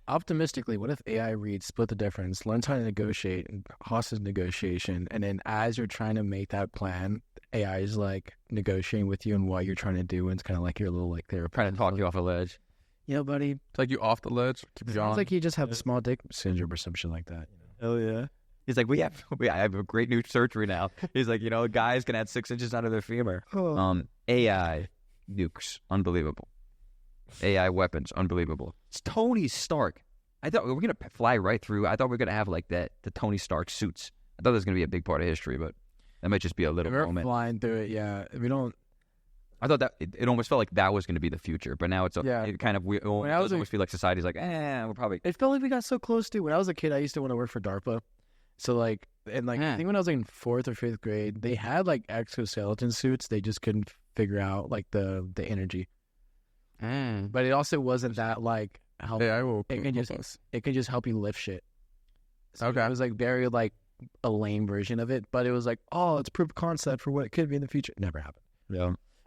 Speaker 4: Optimistically, what if AI reads Split the Difference, learns how to negotiate, hostage negotiation, and then as you're trying to make that plan, AI is like negotiating with you and what you're trying to do, and it's kind of like your little like therapist.
Speaker 2: Trying to talk you off a ledge.
Speaker 4: Buddy.
Speaker 1: Take you off the ledge. Keep you
Speaker 4: Sounds
Speaker 1: on.
Speaker 4: like you just have a small dick syndrome or some shit like that.
Speaker 2: Hell yeah. He's like, I have a great new surgery now. He's like, guys can add 6 inches out of their femur. AI nukes, unbelievable. AI weapons, unbelievable. It's Tony Stark. I thought we were gonna fly right through. I thought we were gonna have like the Tony Stark suits. I thought that was gonna be a big part of history, but that might just be a little
Speaker 4: We're
Speaker 2: moment.
Speaker 4: flying through it. Yeah, we don't.
Speaker 2: I thought that it almost felt like that was going to be the future, but now it kind of it almost feel like society's like, we're probably.
Speaker 4: It felt like we got so close to. When I was a kid, I used to want to work for DARPA. So like, and like, I think when I was like in 4th or 5th grade, they had like exoskeleton suits. They just couldn't figure out like the energy. But it also wasn't that like how
Speaker 1: AI will.
Speaker 4: it can just help you lift shit. So
Speaker 1: Okay.
Speaker 4: it was like very like a lame version of it, but it was like, oh, it's proof of concept for what it could be in the future. Never happened.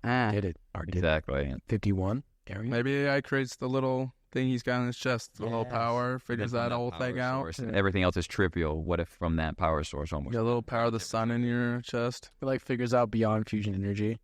Speaker 2: Yeah,
Speaker 4: Did it? Already did.
Speaker 2: exactly.
Speaker 4: 51 area.
Speaker 1: Maybe AI creates the little thing he's got in his chest, the little power, figures that whole thing out.
Speaker 2: And everything else is trivial. What if from that power source almost?
Speaker 1: You got a little power of the sun in your chest.
Speaker 4: It like figures out beyond fusion energy,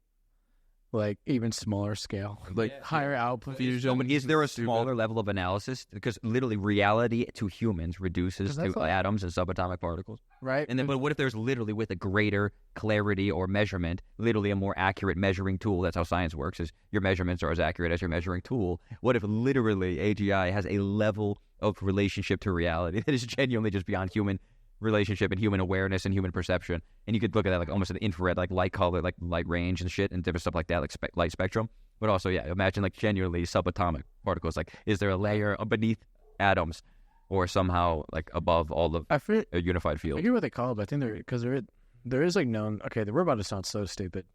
Speaker 4: like even smaller scale, like higher output.
Speaker 1: Fusion.
Speaker 2: But is there a
Speaker 1: Stupid.
Speaker 2: smaller level of analysis? Because literally, reality to humans reduces
Speaker 4: That's
Speaker 2: to
Speaker 4: like-
Speaker 2: atoms and subatomic particles.
Speaker 4: Right?
Speaker 2: And then, but what if there's literally with a greater clarity or measurement, literally a more accurate measuring tool? That's how science works: is your measurements are as accurate as your measuring tool. What if literally AGI has a level of relationship to reality that is genuinely just beyond human relationship and human awareness and human perception? And you could look at that like almost an infrared, like light color, like light range and shit, and different stuff like that, like light spectrum. But also, yeah, imagine like genuinely subatomic particles. Like, is there a layer beneath atoms, or somehow like above all of
Speaker 4: I forget,
Speaker 2: a unified
Speaker 4: I
Speaker 2: field?
Speaker 4: forget what they call it, but I think there is like known. Okay, we're about to sound so stupid.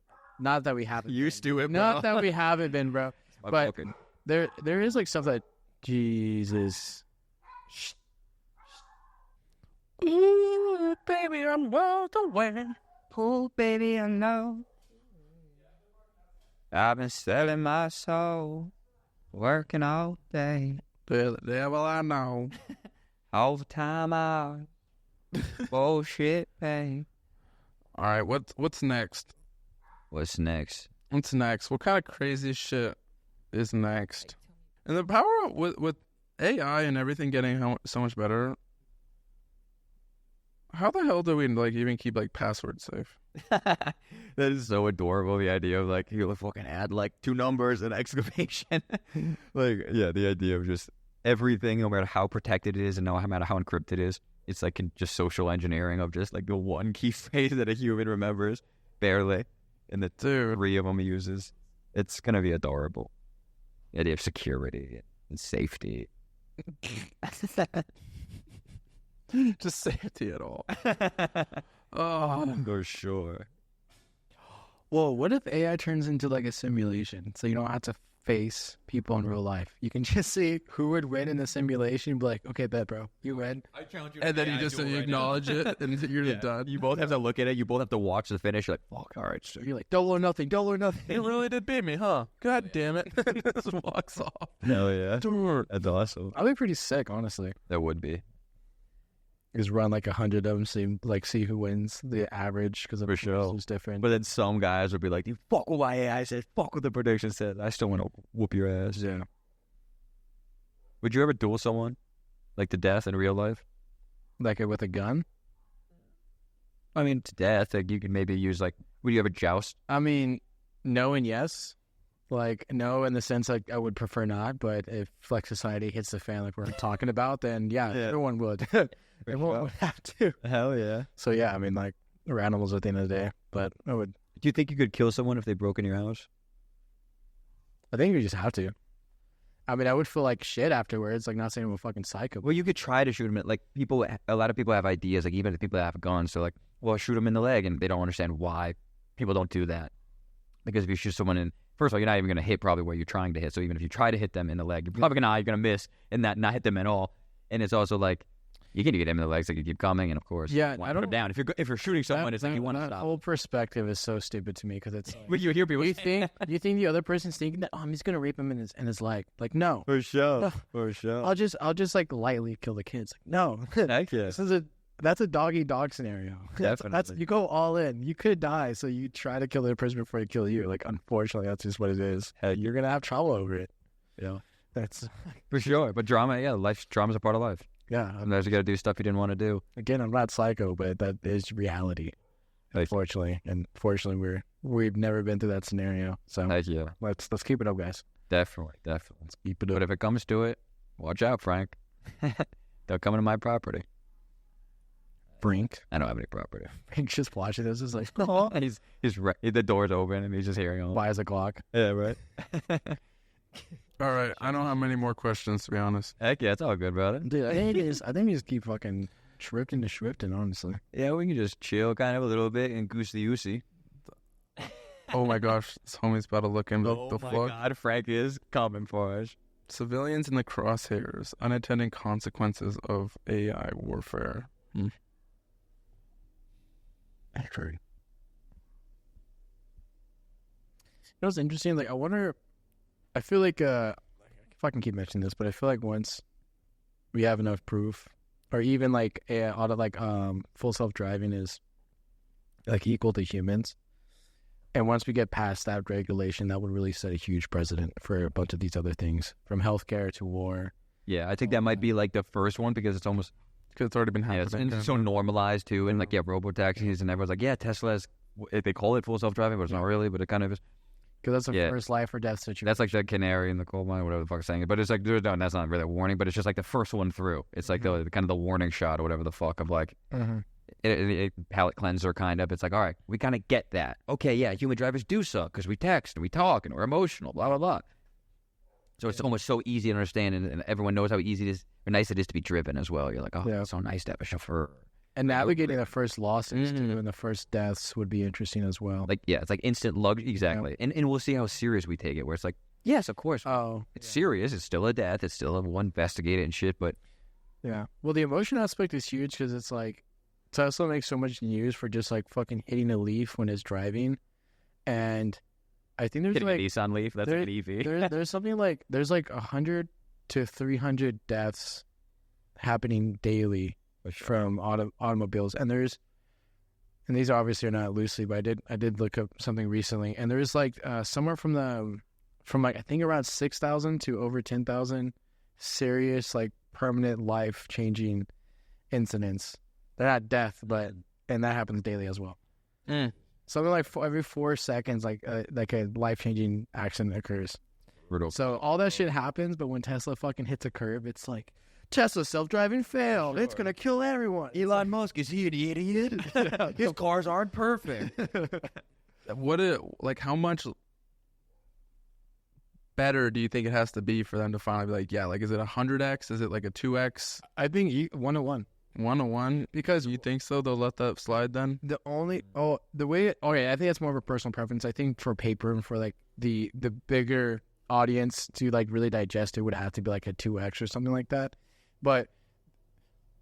Speaker 4: Not that we haven't.
Speaker 1: Used to it, bro.
Speaker 4: Not that we haven't been, bro. But
Speaker 2: Okay.
Speaker 4: there is like stuff that Jesus. Ooh, baby, I'm world away.
Speaker 2: Oh, baby, I know. I've been selling my soul, working all day,
Speaker 1: The devil I know.
Speaker 2: overtime hours, bullshit pay.
Speaker 1: All right, what's next?
Speaker 2: What's next?
Speaker 1: What's next? What kind of crazy shit is next? And the power with AI and everything getting so much better. How the hell do we like even keep like passwords safe?
Speaker 2: That is so adorable. The idea of like you'll fucking add like 2 numbers and exclamation. Like, yeah, the idea of just everything, no matter how protected it is and no matter how encrypted it is, it's like just social engineering of just like the one key phrase that a human remembers barely, and the
Speaker 1: Dude,
Speaker 2: 3 of them he uses. It's gonna be adorable. The idea of security and safety.
Speaker 1: just safety at all. Oh,
Speaker 2: For sure.
Speaker 4: Whoa, what if AI turns into like a simulation? So you don't have to face people in real life. You can just see who would win in the simulation and be like, okay, bet, bro, you win.
Speaker 5: I challenge you.
Speaker 1: and then you just acknowledge it, and you're done.
Speaker 2: You both have to look at it. You both have to watch the finish. You're like, fuck, all right.
Speaker 4: So you're like, double or nothing, double or nothing.
Speaker 1: It really did beat me, huh? God damn it! Just walks off.
Speaker 2: Hell yeah.
Speaker 1: Dude.
Speaker 2: That's awesome.
Speaker 4: I'd be pretty sick, honestly.
Speaker 2: That would be.
Speaker 4: Just run like 100 of them, see who wins the average because
Speaker 2: For sure.
Speaker 4: is different.
Speaker 2: But then some guys would be like, you fuck with what AI said, fuck what the prediction said. I still want to whoop your ass.
Speaker 4: yeah,
Speaker 2: Would you ever duel someone? Like to death in real life?
Speaker 4: like with a gun.
Speaker 2: I mean, to death. Like you could maybe use like, would you ever joust?
Speaker 4: I mean, no and yes. Like, no, in the sense like I would prefer not, but if like society hits the fan like we're talking about, then yeah. Everyone would. Everyone would have to.
Speaker 2: Hell yeah.
Speaker 4: So yeah, I mean, like we're animals at the end of the day, but I would.
Speaker 2: Do you think you could kill someone if they broke in your house?
Speaker 4: I think you just have to. I mean, I would feel like shit afterwards. Like, not saying I'm a fucking psycho.
Speaker 2: Well, you could try to shoot them. Like people, a lot of people have ideas. Like even the people that have guns, they're like, well, shoot them in the leg, and they don't understand why people don't do that. Because if you shoot someone in, first of all, you're not even going to hit probably where you're trying to hit. So even if you try to hit them in the leg, you're probably you're going to miss and not hit them at all. And it's also like you can get them in the legs, like you keep coming, and of course,
Speaker 4: Yeah,
Speaker 2: you
Speaker 4: I
Speaker 2: want to put
Speaker 4: don't-
Speaker 2: them down. If you're shooting someone, it's like you want to
Speaker 4: that
Speaker 2: stop.
Speaker 4: whole perspective is so stupid to me because it's. Like,
Speaker 2: When you hear people,
Speaker 4: you think the other person's thinking that I'm just gonna rape him in his leg? Like, no,
Speaker 2: for sure, for sure.
Speaker 4: I'll just like lightly kill the kids. Like, no,
Speaker 2: Heck yeah.
Speaker 4: this is a That's a dog-eat-dog scenario. That's
Speaker 2: Definitely.
Speaker 4: you go all in. You could die, so you try to kill the person before you kill you. Like, unfortunately, that's just what it is. You're gonna have trouble over it. You know, that's
Speaker 2: For sure. But drama's a part of life.
Speaker 4: yeah.
Speaker 2: Sometimes you got to do stuff you didn't want to do.
Speaker 4: Again, I'm not psycho, but that is reality.
Speaker 2: Right.
Speaker 4: Unfortunately, and fortunately, we've never been through that scenario. So
Speaker 2: Heck yeah.
Speaker 4: let's keep it up, guys.
Speaker 2: Definitely.
Speaker 4: Let's keep it
Speaker 2: But
Speaker 4: up.
Speaker 2: if it comes to it, watch out, Frank. They'll come into my property.
Speaker 4: Brink.
Speaker 2: I don't have any property.
Speaker 4: Brink's just watching this. Is like, oh,
Speaker 2: He's the door's open and he's just hearing all.
Speaker 4: buys a Glock.
Speaker 2: Yeah, right.
Speaker 1: All right, I don't have many more questions, to be honest.
Speaker 2: Heck yeah, it's all good, brother.
Speaker 4: Dude, I think we just keep fucking shrifting, honestly.
Speaker 2: Yeah, we can just chill kind of a little bit and goosey-oosey.
Speaker 1: Oh my gosh, this homie's about to look in the fuck.
Speaker 2: God, Frank is coming for us.
Speaker 1: Civilians in the crosshairs, unintended consequences of AI warfare.
Speaker 4: True. It was interesting. Like, I feel like, if I can keep mentioning this, but I feel like once we have enough proof, or even like full self-driving is like equal to humans, and once we get past that regulation, that would really set a huge precedent for a bunch of these other things, from healthcare to war.
Speaker 2: Yeah, I think that might be like the first one because it's almost
Speaker 1: Because it's already been happening.
Speaker 2: it's so normalized too, and like robo-taxis, and everyone's like, yeah, Tesla's. They call it full self-driving, but it's not really. But it kind of is.
Speaker 4: Because that's a
Speaker 2: Yeah.
Speaker 4: first life or death situation.
Speaker 2: That's like the canary in the coal mine, whatever the fuck I'm saying. But it's like, that's not really a warning, but it's just like the first one through. It's like the kind of the warning shot or whatever the fuck of like palate cleanser kind of. It's like, all right, we kind of get that. Okay, yeah, human drivers do suck because we text and we talk and we're emotional, blah, blah, blah. So it's almost so easy to understand, and everyone knows how easy it is, or nice it is to be driven as well. You're like, oh,
Speaker 4: Yeah.
Speaker 2: it's so nice to have a chauffeur.
Speaker 4: And navigating the first losses too, and the first deaths would be interesting as well.
Speaker 2: Like, yeah, it's like instant luxury. Exactly. And we'll see how serious we take it, where it's like, yes, of course. It's serious. It's still a death. It's still we'll investigate it and shit, but
Speaker 4: yeah. Well, the emotion aspect is huge because it's like Tesla makes so much news for just like fucking hitting a leaf when it's driving, and I think there's
Speaker 2: hitting
Speaker 4: like
Speaker 2: a Nissan Leaf, that's
Speaker 4: there-
Speaker 2: an EV.
Speaker 4: there's something like there's like 100 to 300 deaths happening daily from automobiles, and these obviously are not loosely, but I did look up something recently, and there's like somewhere from like I think around 6,000 to over 10,000 serious like permanent life changing incidents. They're not death, and that happens daily as well. Something like every 4 seconds, like a life changing accident occurs.
Speaker 2: Brutal.
Speaker 4: So all that shit happens, but when Tesla fucking hits a curb, it's like, Tesla self-driving failed. It's going to kill everyone.
Speaker 2: Elon Musk, is he an idiot? His cars aren't perfect.
Speaker 1: How much better do you think it has to be for them to finally be like, yeah, like, is it 100x? Is it like a 2x?
Speaker 4: I think 101.
Speaker 1: 101? Because you think so? They'll let that slide then?
Speaker 4: I think that's more of a personal preference. I think for paper and for like the bigger audience to like really digest it would have to be like a 2x or something like that. But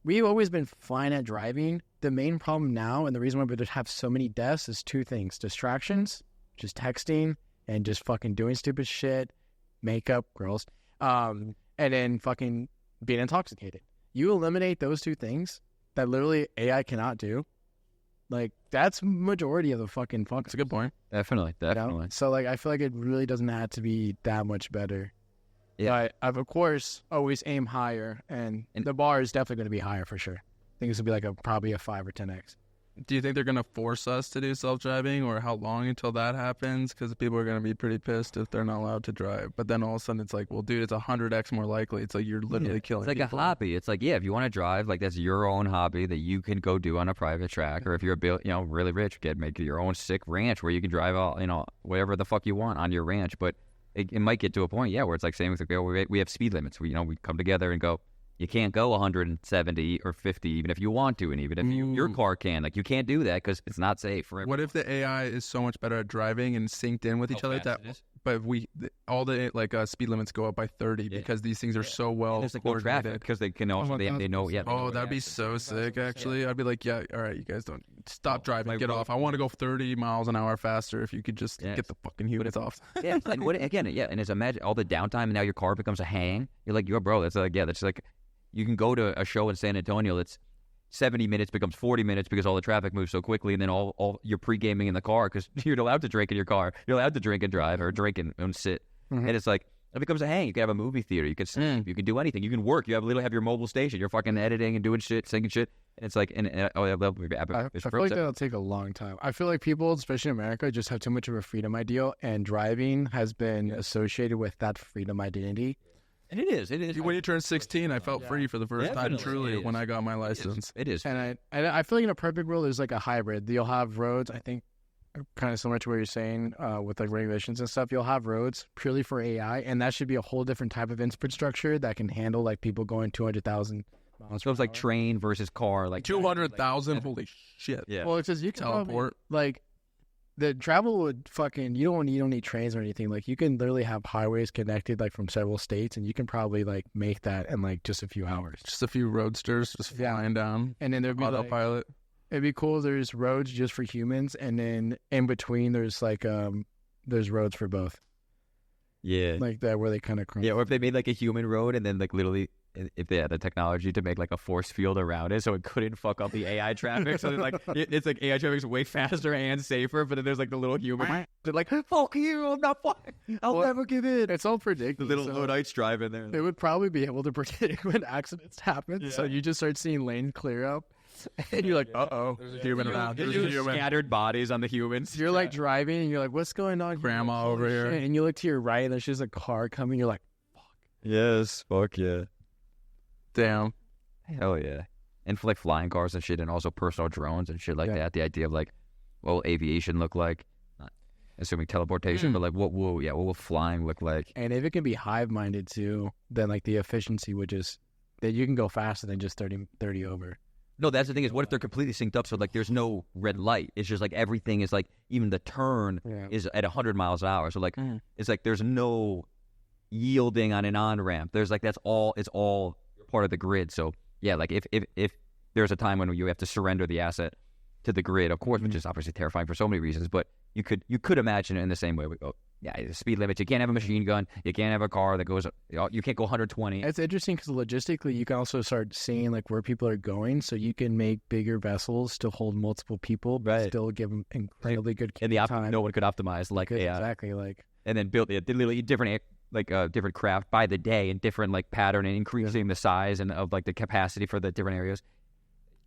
Speaker 4: we've always been fine at driving. The main problem now, and the reason why we have so many deaths, is two things: distractions, just texting and just fucking doing stupid shit, makeup, girls, and then fucking being intoxicated. You eliminate those two things that literally AI cannot do. Like, that's majority of the fucking funk.
Speaker 1: That's a good point.
Speaker 2: Definitely.
Speaker 4: You know? So, like, I feel like it really doesn't have to be that much better.
Speaker 2: Yeah.
Speaker 4: But I've, of course, always aim higher, and the bar is definitely going to be higher for sure. I think it's going to be like probably a 5 or 10x.
Speaker 1: Do you think they're going to force us to do self-driving, or how long until that happens? Because people are going to be pretty pissed if they're not allowed to drive. But then all of a sudden it's like, well, dude, it's 100x more likely. It's like you're literally killing
Speaker 2: It's like
Speaker 1: people.
Speaker 2: a hobby. It's like, yeah, if you want to drive, like that's your own hobby that you can go do on a private track. Or if you're really rich, make your own sick ranch where you can drive all, whatever the fuck you want on your ranch. But it might get to a point, where it's like same with we have speed limits. We come together and go, you can't go 170 or 50 even if you want to, and even if your car can. Like, you can't do that because it's not safe for everyone.
Speaker 1: What if the AI is so much better at driving and synced in with each other but all the speed limits go up by 30 because these things are so well
Speaker 2: there's like no traffic because they can also they know. Yeah.
Speaker 1: Oh, that'd be so sick. Actually, I'd be like, yeah, all right, you guys don't stop driving, get off. I want to go 30 miles an hour faster. If you could just get the fucking humans off.
Speaker 2: Yeah, and and it's imagine all the downtime, and now your car becomes a hang. You're like, bro, that's like, that's like. You can go to a show in San Antonio that's 70 minutes becomes 40 minutes because all the traffic moves so quickly, and then all you're pre-gaming in the car because you're not allowed to drink in your car. You're allowed to drink and drive or drink and sit.
Speaker 4: Mhm.
Speaker 2: And it's like, it becomes a hang. You can have a movie theater. You can sleep. You can do anything. You can work. You literally have your mobile station. You're fucking editing and doing shit, singing shit. And it's like, I
Speaker 4: I feel like that'll take a long time. I feel like people, especially in America, just have too much of a freedom ideal, and driving has been associated with that freedom identity.
Speaker 2: And it is. It is.
Speaker 1: When you turn 16, I felt free for the first time,
Speaker 2: Definitely.
Speaker 1: truly,
Speaker 2: It is.
Speaker 1: when I got my license.
Speaker 2: It is.
Speaker 4: And I feel like in a perfect world, there's like a hybrid. You'll have roads, I think, kind of similar to what you're saying with like regulations and stuff. You'll have roads purely for AI, and that should be a whole different type of infrastructure that can handle like people going 200,000 miles.
Speaker 2: So it's like train versus car. Like
Speaker 1: 200,000? Holy shit.
Speaker 2: Yeah.
Speaker 4: Well, it's just you can probably,
Speaker 1: Teleport.
Speaker 4: like the travel would fucking you don't need trains or anything. Like you can literally have highways connected like from several states, and you can probably like make that in like just a few hours.
Speaker 1: Just a few roadsters just
Speaker 4: Yeah.
Speaker 1: flying down.
Speaker 4: And then there'd be like,
Speaker 1: Autopilot.
Speaker 4: it'd be cool. There's roads just for humans, and then in between there's like there's roads for both,
Speaker 2: Yeah.
Speaker 4: like that where they kind of
Speaker 2: Yeah, or if they made like a human road and then like literally if they had the technology to make like a force field around it so it couldn't fuck up the AI traffic. So then, like it's like AI traffic's way faster and safer, but then there's like the little human. They're like, fuck you, I'm not fucking, I'll
Speaker 4: Well,
Speaker 2: never give in.
Speaker 4: It's all
Speaker 2: The
Speaker 4: predicted.
Speaker 2: little
Speaker 4: so
Speaker 2: Luddites drive in there.
Speaker 4: they would probably be able to predict when accidents happen. So
Speaker 2: Yeah.
Speaker 4: you just start seeing lanes clear up, and you're like, uh-oh.
Speaker 1: There's a human around. There's a
Speaker 2: There's
Speaker 1: human.
Speaker 2: scattered bodies on the humans.
Speaker 4: You're like driving, and you're like, what's going on?
Speaker 1: Grandma
Speaker 4: You're like,
Speaker 1: over
Speaker 4: "Holy
Speaker 1: here."
Speaker 4: shit," and you look to your right, and there's just a car coming. You're like,
Speaker 2: Yes, fuck yeah.
Speaker 1: Damn.
Speaker 2: Hell yeah. And for like flying cars and shit, and also personal drones and shit like
Speaker 4: Yeah.
Speaker 2: that. The idea of like, what will aviation look like? Not assuming teleportation, but like what will flying look like?
Speaker 4: and if it can be hive-minded too, then like the efficiency would just that you can go faster than just 30 over.
Speaker 2: No, that's the thing is, what if they're completely synced up? So like, there's no red light. It's just like everything is like, even the turn
Speaker 4: Yeah.
Speaker 2: is at 100 miles an hour. So like,
Speaker 1: Mhm.
Speaker 2: it's like there's no yielding on an on ramp. There's like it's all part of the grid. So yeah, like if there's a time when you have to surrender the asset to the grid, of course, which is obviously terrifying for so many reasons, but you could imagine it in the same way. We go, yeah, the speed limit. You can't have a machine gun. You can't have a car that goes. You can't go 120.
Speaker 4: It's interesting because logistically, you can also start seeing like where people are going, so you can make bigger vessels to hold multiple people, but
Speaker 2: Right.
Speaker 4: still give them incredibly good
Speaker 2: And
Speaker 4: time.
Speaker 2: no one could optimize like AI.
Speaker 4: Exactly, like
Speaker 2: And then build literally different different craft by the day and different like pattern and increasing the size and of like the capacity for the different areas.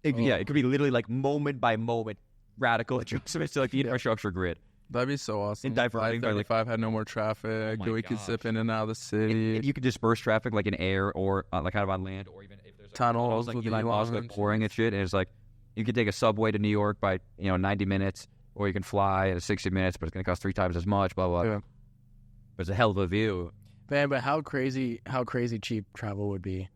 Speaker 2: Yeah, it could be literally like moment by moment radical adjustments to like the infrastructure grid.
Speaker 1: That'd be so awesome.
Speaker 2: And diverting by, like-
Speaker 1: 35 had no more traffic.
Speaker 2: Oh my
Speaker 1: we could
Speaker 2: gosh.
Speaker 1: zip in and out of the city.
Speaker 2: And you could disperse traffic like in air or like kind of on land, or even if there's like,
Speaker 1: Tunnels
Speaker 2: like
Speaker 1: with
Speaker 2: Elon Musk
Speaker 1: Elon.
Speaker 2: like pouring and shit. And it's like you could take a subway to New York by 90 minutes, or you can fly at 60 minutes, but it's going to cost 3 times as much. Blah blah.
Speaker 4: Yeah.
Speaker 2: But it's a hell of a view.
Speaker 4: man. But how crazy cheap travel would be,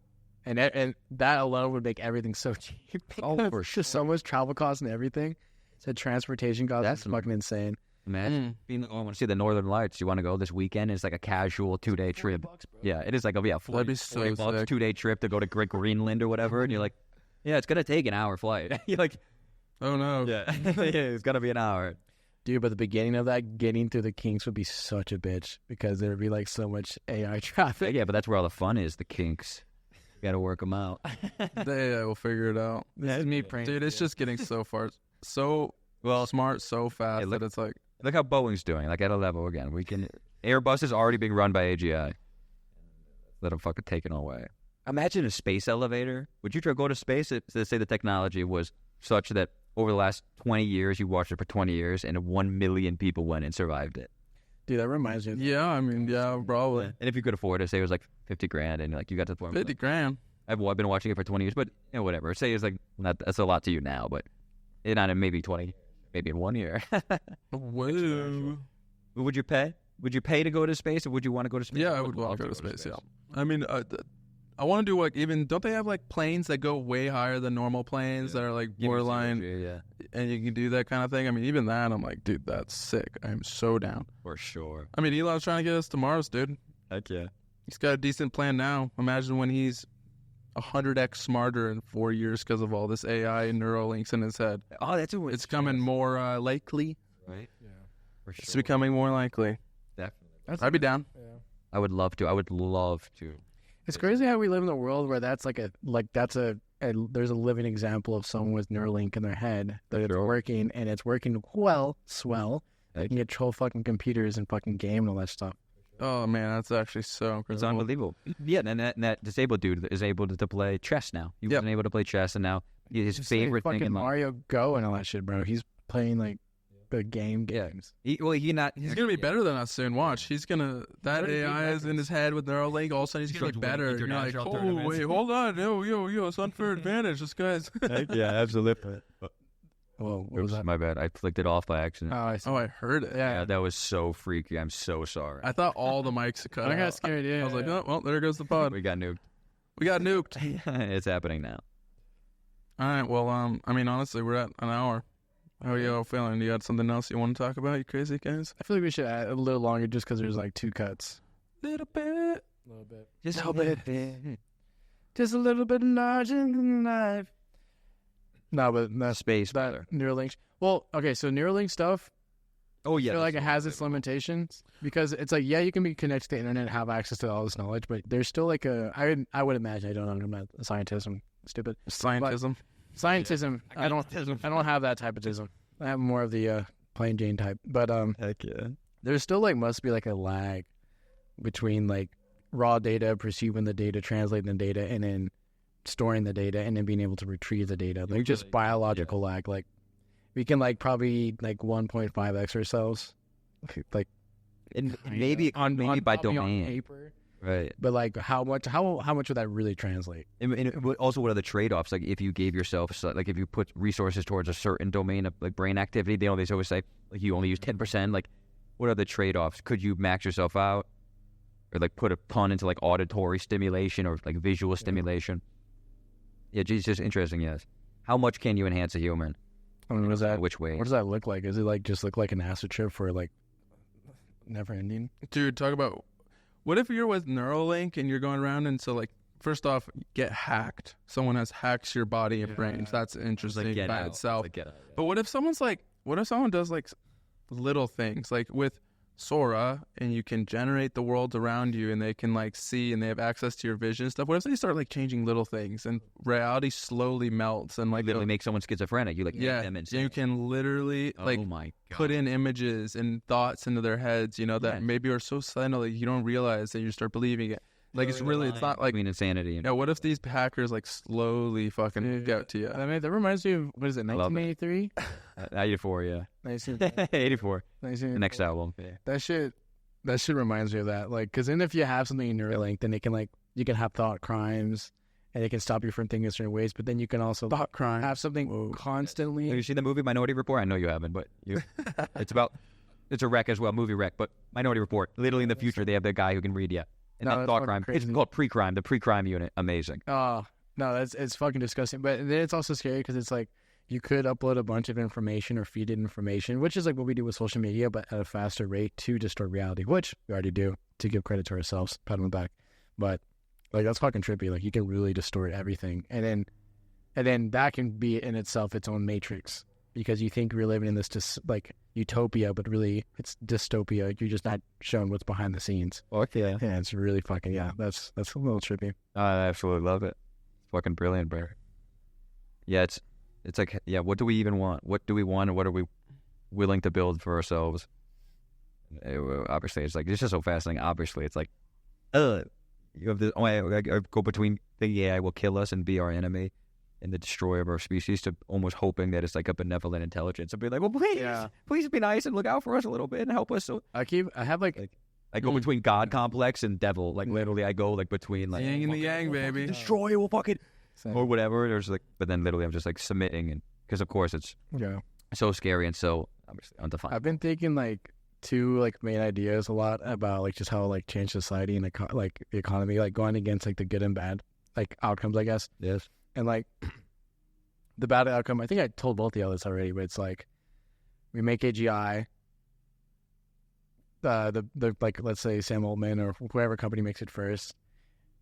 Speaker 4: and that alone would make everything so cheap.
Speaker 2: Oh,
Speaker 4: because
Speaker 2: for
Speaker 4: it's just so much travel costs and everything. So transportation costs
Speaker 2: That's
Speaker 4: is fucking insane.
Speaker 2: Imagine being like, oh, I want to see the Northern Lights. You want to go this weekend? It's like a casual 2-day trip. Yeah, it is like $40
Speaker 1: That'd be so
Speaker 2: $40,
Speaker 1: sick.
Speaker 2: 2-day trip to go to Greenland or whatever, and you're like, yeah, it's gonna take an hour flight. You're like,
Speaker 1: Oh no.
Speaker 2: yeah, it's gonna be an hour.
Speaker 4: Dude, but the beginning of that, getting through the kinks would be such a bitch because there would be like so much AI traffic.
Speaker 2: Yeah, but that's where all the fun is. The kinks. You got to work them out.
Speaker 1: We'll figure it out.
Speaker 4: This is me praying.
Speaker 1: Dude, it's just getting so far, so smart, so fast
Speaker 2: look-
Speaker 1: that it's like,
Speaker 2: Look how Boeing's doing. Like at a level again. Airbus is already being run by AGI. Let them fucking take it away. Imagine a space elevator. Would you try to go to space if, let's say, the technology was such that over the last 20 years, you watched it for 20 years, and 1 million people went and survived it.
Speaker 4: Dude, that reminds me of
Speaker 1: yeah, I mean, yeah, probably.
Speaker 2: And if you could afford it, say it was like 50 grand, and like you got to the point.
Speaker 1: 50 grand.
Speaker 2: I've been watching it for 20 years, but whatever. Say it's like that's a lot to you now, but not in maybe 20, maybe in 1 year.
Speaker 1: Whoa.
Speaker 2: Would you pay? Would you pay to go to space, or would you want to go to space?
Speaker 1: Yeah, I would want to go to space, yeah. I mean, I want to do like don't they have like planes that go way higher than normal planes that are like borderline,
Speaker 2: Yeah,
Speaker 1: and you can do that kind of thing? I mean, even that, I'm like, dude, that's sick. I'm so down.
Speaker 2: for sure.
Speaker 1: I mean, Elon's trying to get us to Mars, dude.
Speaker 2: Heck yeah.
Speaker 1: He's got a decent plan now. Imagine when he's 100x smarter in 4 years because of all this AI and neural links in his head.
Speaker 2: Oh, that's a
Speaker 1: It's coming more likely.
Speaker 2: right.
Speaker 4: Yeah.
Speaker 2: For sure.
Speaker 1: It's becoming more likely.
Speaker 2: Definitely.
Speaker 1: I'd be down.
Speaker 2: I would love to. I would love to.
Speaker 4: It's crazy how we live in a world where that's there's a living example of someone with Neuralink in their head that it's
Speaker 2: Sure.
Speaker 4: working, and it's working swell. They can control fucking computers and fucking game and all that stuff.
Speaker 1: Oh man, that's actually so
Speaker 2: It's
Speaker 1: incredible.
Speaker 2: unbelievable. Yeah, and that disabled dude is able to play chess now. He wasn't able to play chess, and now his
Speaker 4: Just like
Speaker 2: favorite thing
Speaker 4: fucking
Speaker 2: in life.
Speaker 4: Mario Go and all that shit, bro. He's playing like the games.
Speaker 2: He's
Speaker 1: He's gonna be better than us soon. Watch, he's gonna that
Speaker 2: Already
Speaker 1: AI
Speaker 2: beat
Speaker 1: is in his head with Neuralink. All of a sudden, he's gonna
Speaker 2: He's
Speaker 1: get
Speaker 2: like
Speaker 1: better.
Speaker 2: winning
Speaker 1: You're like,
Speaker 2: international
Speaker 1: oh
Speaker 2: tournaments.
Speaker 1: wait, hold on, yo, it's unfair advantage. This guy's.
Speaker 2: Yeah, absolutely.
Speaker 4: Whoa, what was that?
Speaker 2: My bad. I flicked it off by accident.
Speaker 4: Oh, I see.
Speaker 1: Oh, I heard it.
Speaker 2: Yeah, that was so freaky. I'm so sorry.
Speaker 1: I thought all the mics had cut
Speaker 4: I
Speaker 1: out.
Speaker 4: got scared. Yeah,
Speaker 1: I was like,
Speaker 4: yeah.
Speaker 1: oh well, there goes the pod.
Speaker 2: We got nuked.
Speaker 1: We got nuked.
Speaker 2: It's happening now.
Speaker 1: All right. Well, I mean, honestly, we're at an hour. How are you all feeling? You got something else you want to talk about? You crazy guys?
Speaker 4: I feel like we should add a little longer just because there's like 2 cuts.
Speaker 1: Little bit.
Speaker 4: A little bit.
Speaker 2: Just
Speaker 4: a little bit. Just a little bit larger than life. No, but that's
Speaker 2: Space.
Speaker 4: that Neuralink. Well, okay, so Neuralink stuff,
Speaker 2: Oh
Speaker 4: I
Speaker 2: yeah.
Speaker 4: feel like it
Speaker 2: that's
Speaker 4: has its limitations because it's like, yeah, you can be connected to the internet and have access to all this knowledge, but there's still like I would imagine, I don't know, I'm not a scientist, I'm stupid.
Speaker 1: Scientism.
Speaker 4: Scientism, I don't have that type of tism. I have more of the plain Jane type, but
Speaker 2: Heck yeah.
Speaker 4: there's still like must be like a lag between like raw data, perceiving the data, translating the data, and then storing the data, and then being able to retrieve the data. Like just biological lag. Like we can like probably like 1.5x ourselves, like
Speaker 2: And maybe by
Speaker 4: probably on
Speaker 2: domain.
Speaker 4: paper.
Speaker 2: Right.
Speaker 4: But like how much would that really translate?
Speaker 2: And also, what are the trade-offs? Like, if you gave yourself, like, if you put resources towards a certain domain of like brain activity, they always say like you only use 10%. Like, what are the trade-offs? Could you max yourself out, or like put a pun into like auditory stimulation or like visual stimulation? Yeah, it's just interesting. Yes. How much can you enhance a human?
Speaker 4: I mean,
Speaker 2: Which way?
Speaker 4: what does that look like? Is it like just look like an acid trip for like never ending?
Speaker 1: Dude, talk about what if you're with Neuralink and you're going around and so like first off get hacked. Someone has hacked your body and brains. That's interesting
Speaker 2: Get
Speaker 1: by
Speaker 2: out.
Speaker 1: itself.
Speaker 2: Like, get out.
Speaker 1: But what if someone does like little things like with Sora and you can generate the world around you and they can like see and they have access to your vision and stuff. What if they start like changing little things and reality slowly melts and like
Speaker 2: Literally make someone schizophrenic. You like make them insane.
Speaker 1: you can literally like
Speaker 2: oh my God.
Speaker 1: put in images and thoughts into their heads, you know, that
Speaker 2: Yes.
Speaker 1: maybe are so subtle like you don't realize that you start believing it. Like it's not like
Speaker 2: insanity.
Speaker 1: yeah, what if these hackers like slowly fucking get to you?
Speaker 4: I mean, that reminds me of what is it,
Speaker 2: love it.
Speaker 4: 1983?
Speaker 2: 84, yeah.
Speaker 4: 1984.
Speaker 2: 84. The next album. Yeah.
Speaker 4: That shit reminds me of that. Like, because then if you have something in Neuralink, then it can like you can have thought crimes, and it can stop you from thinking certain ways. But then you can also
Speaker 1: Thought crime.
Speaker 4: have something constantly.
Speaker 2: Have you seen the movie Minority Report? I know you haven't, but it's a wreck as well, movie wreck. But Minority Report, literally in the future, they have the guy who can read you. And
Speaker 4: No,
Speaker 2: that
Speaker 4: that's
Speaker 2: thought
Speaker 4: fucking
Speaker 2: crime.
Speaker 4: crazy.
Speaker 2: It's called pre-crime. The pre-crime unit, amazing.
Speaker 4: Oh no, it's fucking disgusting. But then it's also scary because it's like you could upload a bunch of information or feed in information, which is like what we do with social media, but at a faster rate to distort reality, which we already do. To give credit to ourselves, pat on the back. But like that's fucking trippy. Like you can really distort everything, and then that can be in itself its own matrix because you think we're living in this like utopia, but really it's dystopia. You're just not showing what's behind the scenes.
Speaker 2: Okay.
Speaker 4: Yeah, it's really fucking That's a little trippy.
Speaker 2: I absolutely love it. Fucking brilliant, bro. Yeah, it's like, yeah, what do we even want? What do we want, and what are we willing to build for ourselves? Obviously, it's like, it's just so fascinating. Obviously, it's like, you have this, I go between the AI will kill us and be our enemy and the destroyer of our species to almost hoping that it's like a benevolent intelligence and be like, well, please be nice and look out for us a little bit and help us. So
Speaker 4: I have like
Speaker 2: I go between God complex and devil. Like, literally, I go like between like
Speaker 1: Yang and the yang, baby.
Speaker 2: destroy, we'll fucking or whatever. There's like, but then literally I'm just like submitting, and because of course it's so scary and so obviously undefined.
Speaker 4: I've been thinking like two like main ideas a lot about like just how like change society and like the economy, like going against like the good and bad like outcomes, I guess.
Speaker 2: Yes.
Speaker 4: And like the bad outcome, I think I told both of y'all this already, but it's like we make AGI. The like let's say Sam Altman or whoever company makes it first,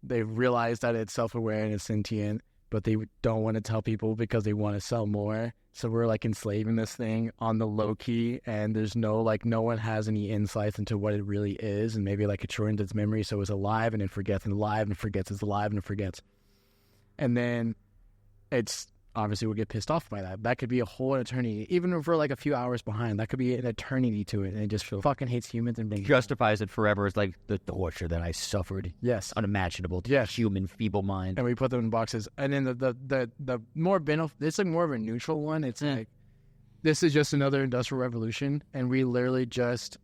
Speaker 4: they realize that it's self-aware and it's sentient, but they don't want to tell people because they want to sell more. So we're like enslaving this thing on the low key, and there's no one has any insights into what it really is, and maybe like it shortens its memory so it's alive and it forgets and alive and forgets, it's alive and it forgets. And then it's obviously we'll get pissed off by that. That could be a whole eternity, even if we're like a few hours behind. That could be an eternity to it, and it just fucking hates humans and being
Speaker 3: Justifies it forever as like the torture that I suffered.
Speaker 4: yes.
Speaker 3: Unimaginable to
Speaker 4: Yes.
Speaker 3: human feeble mind.
Speaker 4: And we put them in boxes. And then the more it's like more of a neutral one. It's like this is just another industrial revolution, and we literally just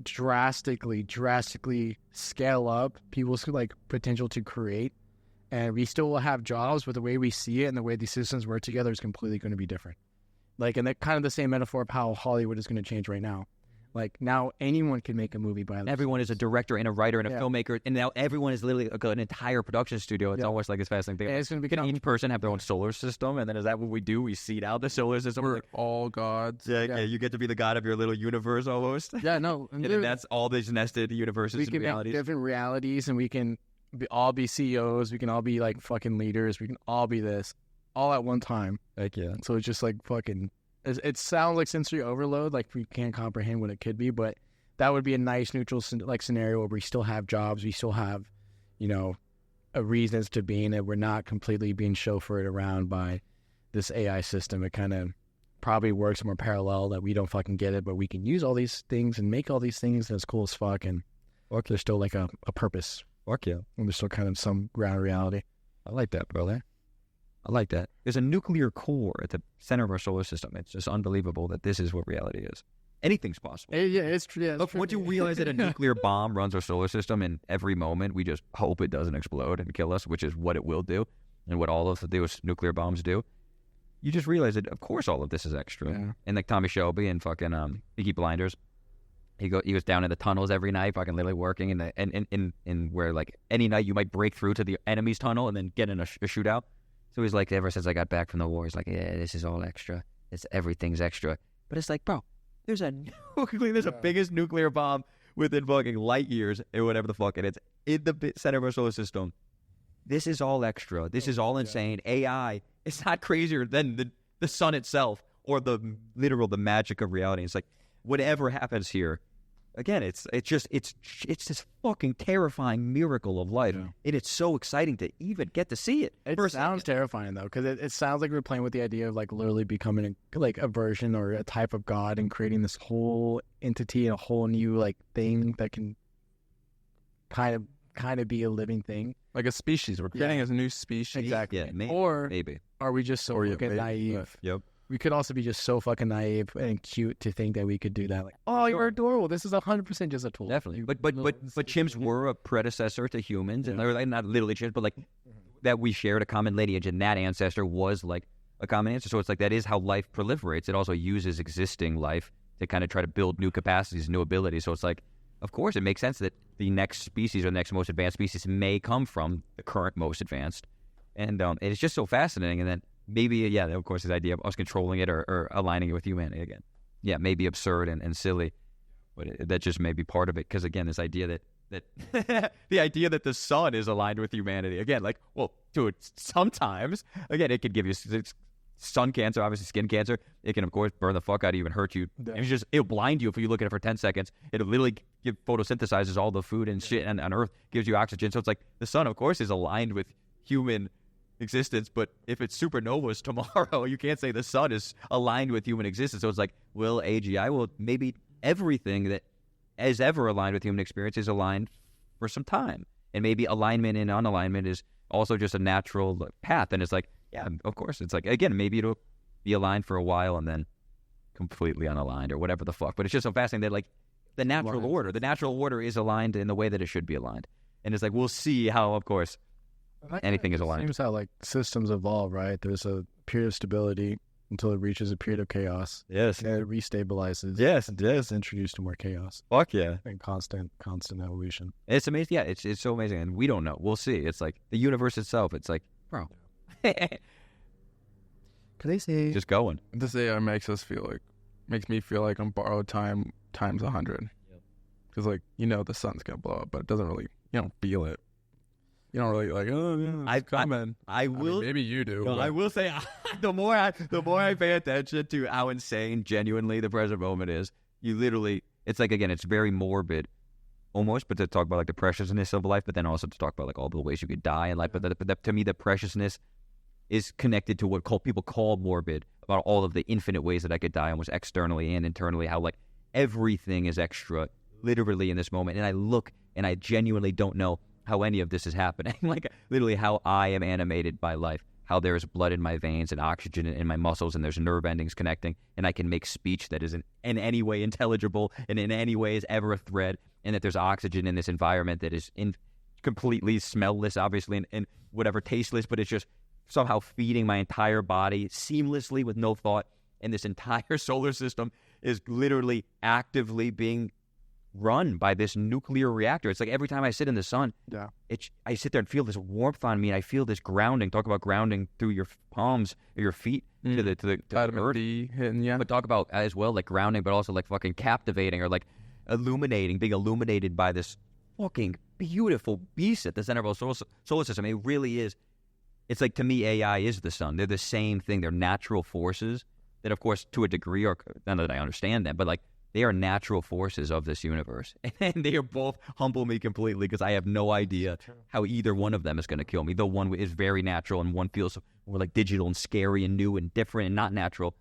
Speaker 4: drastically scale up people's like potential to create, and we still will have jobs, but the way we see it and the way these systems work together is completely going to be different. Like, and that kind of the same metaphor of how Hollywood is going to change right now. Like, now anyone can make a movie by themselves.
Speaker 2: Everyone is a director and a writer and a
Speaker 4: Yeah.
Speaker 2: filmmaker, and now everyone is literally an entire production studio. It's
Speaker 4: Yeah.
Speaker 2: almost like this fascinating thing.
Speaker 4: And it's going to
Speaker 2: Can
Speaker 4: become
Speaker 2: each person have their own solar system, and then is that what we do? We seed out the solar system.
Speaker 1: We're all gods.
Speaker 2: yeah, you get to be the god of your little universe almost.
Speaker 4: yeah, no,
Speaker 2: And then that's all these nested universes
Speaker 4: we
Speaker 2: and
Speaker 4: can make
Speaker 2: realities.
Speaker 4: different realities, and we can all be CEOs. We can all be like fucking leaders. We can all be this all at one time.
Speaker 2: Heck yeah.
Speaker 4: So it's just like fucking. It sounds like sensory overload. Like we can't comprehend what it could be, but that would be a nice neutral like scenario where we still have jobs. We still have, a reasons to being it. We're not completely being chauffeured around by this AI system. It kind of probably works more parallel that we don't fucking get it, but we can use all these things and make all these things, and it's cool as fuck. And there's still like a purpose.
Speaker 2: Fuck yeah.
Speaker 4: And there's still kind of some ground reality.
Speaker 2: I like that, brother. I like that. There's a nuclear core at the center of our solar system. It's just unbelievable that this is what reality is. Anything's possible.
Speaker 4: Yeah, it's true. Yeah,
Speaker 2: Look, once you realize that a nuclear bomb runs our solar system, and every moment we just hope it doesn't explode and kill us, which is what it will do, and what all of those nuclear bombs do, you just realize that, of course, all of this is extra.
Speaker 4: Yeah.
Speaker 2: And like Tommy Shelby and fucking Peaky Blinders, he goes down in the tunnels every night, fucking literally working in where like any night you might break through to the enemy's tunnel and then get in a shootout. So he's like, ever since I got back from the war, he's like, yeah, this is all extra. Everything's extra. But it's like, bro, there's a biggest nuclear bomb within fucking light years or whatever the fuck, and it's in the center of our solar system. This is all extra. This is all insane. AI, it's not crazier than the sun itself or the magic of reality. It's like, whatever happens here, again, it's this fucking terrifying miracle of life, and it's so exciting to even get to see it.
Speaker 4: It sounds terrifying though, because it sounds like we're playing with the idea of like literally becoming a version or a type of God and creating this whole entity and a whole new like thing that can kind of be a living thing.
Speaker 1: Like a species. We're creating a new species.
Speaker 4: Exactly.
Speaker 2: Yeah, maybe.
Speaker 4: Or
Speaker 2: Maybe.
Speaker 4: are we just so fucking naive?
Speaker 2: Yep.
Speaker 4: We could also be just so fucking naive and cute to think that we could do that. Like, oh, you're adorable. This is 100% just a tool.
Speaker 2: Definitely.
Speaker 4: You
Speaker 2: But
Speaker 4: little-
Speaker 2: chimps were a predecessor to humans, and they're like, not literally chimps, but like that we shared a common lineage, and that ancestor was like a common ancestor. So it's like that is how life proliferates. It also uses existing life to kind of try to build new capacities, new abilities. So it's like, of course, it makes sense that the next species or the next most advanced species may come from the current most advanced. And it's just so fascinating. And then maybe, of course, this idea of us controlling it or aligning it with humanity again. Yeah, maybe absurd and silly, but that just may be part of it. Because, again, this idea that the idea that the sun is aligned with humanity. Again, like, well, dude, sometimes, again, it could give you sun cancer, obviously skin cancer. It can, of course, burn the fuck out of you and hurt you.
Speaker 4: Yeah.
Speaker 2: And it'll blind you if you look at it for 10 seconds. It'll literally photosynthesizes all the food and shit on Earth, gives you oxygen. So it's like the sun, of course, is aligned with human existence, but if it's supernovas tomorrow, you can't say the sun is aligned with human existence. So it's like, will AGI, maybe everything that is ever aligned with human experience is aligned for some time. And maybe alignment and unalignment is also just a natural path. And it's like, yeah, of course. It's like, again, maybe it'll be aligned for a while and then completely unaligned or whatever the fuck. But it's just so fascinating that, like, the natural order is aligned in the way that it should be aligned. And it's like, we'll see how, of course, anything is aligned.
Speaker 4: Seems how like systems evolve, right? There's a period of stability until it reaches a period of chaos.
Speaker 2: Yes.
Speaker 4: And it restabilizes.
Speaker 2: Yes.
Speaker 4: It's introduced to more chaos
Speaker 2: Fuck yeah.
Speaker 4: and constant evolution.
Speaker 2: It's amazing. Yeah, it's so amazing. And we don't know. We'll see. It's like the universe itself. It's like, bro.
Speaker 4: Crazy.
Speaker 2: Just going.
Speaker 1: This AI makes me feel like I'm borrowed time times 100. Because the sun's gonna blow up, but it doesn't really, you don't feel it. You don't really like, oh yeah, it's coming.
Speaker 2: I will.
Speaker 1: Maybe you do.
Speaker 2: No,
Speaker 1: but-
Speaker 2: I will say, the more I pay attention to how insane, genuinely, the present moment is, you literally, it's like, again, it's very morbid, almost, but to talk about like the preciousness of life, but then also to talk about like all the ways you could die in life. But to me, the preciousness is connected to what people call morbid, about all of the infinite ways that I could die, almost externally and internally, how like everything is extra, literally in this moment. And I look and I genuinely don't know how any of this is happening. Like literally how I am animated by life, how there's blood in my veins and oxygen in my muscles and there's nerve endings connecting, and I can make speech that isn't in any way intelligible and in any way is ever a thread, and that there's oxygen in this environment that is completely smellless, obviously, and whatever, tasteless, but it's just somehow feeding my entire body seamlessly with no thought. And this entire solar system is literally actively being run by this nuclear reactor. It's like every time I sit in the sun, I sit there and feel this warmth on me, and I feel this grounding. Talk about grounding through your palms or your feet to the
Speaker 1: Vitamin
Speaker 2: earth.
Speaker 1: D hitting, yeah.
Speaker 2: But talk about as well, like grounding, but also like fucking captivating, or like illuminating, being illuminated by this fucking beautiful beast at the center of our solar system. It really is. It's like, to me, AI is the sun. They're the same thing. They're natural forces that, of course, to a degree, are, none that I understand them, but like they are natural forces of this universe. And they are both humble me completely, because I have no idea how either one of them is going to kill me. Though one is very natural and one feels more like digital and scary and new and different and not natural.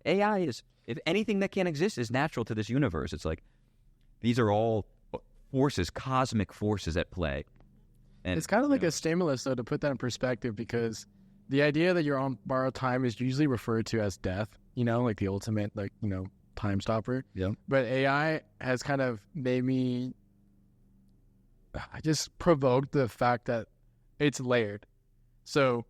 Speaker 2: AI is, if anything that can exist is natural to this universe. It's like these are all forces, cosmic forces at play. And
Speaker 4: it's kind of like a stimulus, though, to put that in perspective, because the idea that you're on borrowed time is usually referred to as death, like the ultimate, time stopper.
Speaker 2: Yeah.
Speaker 4: But AI has kind of made me, I just provoked the fact that it's layered. So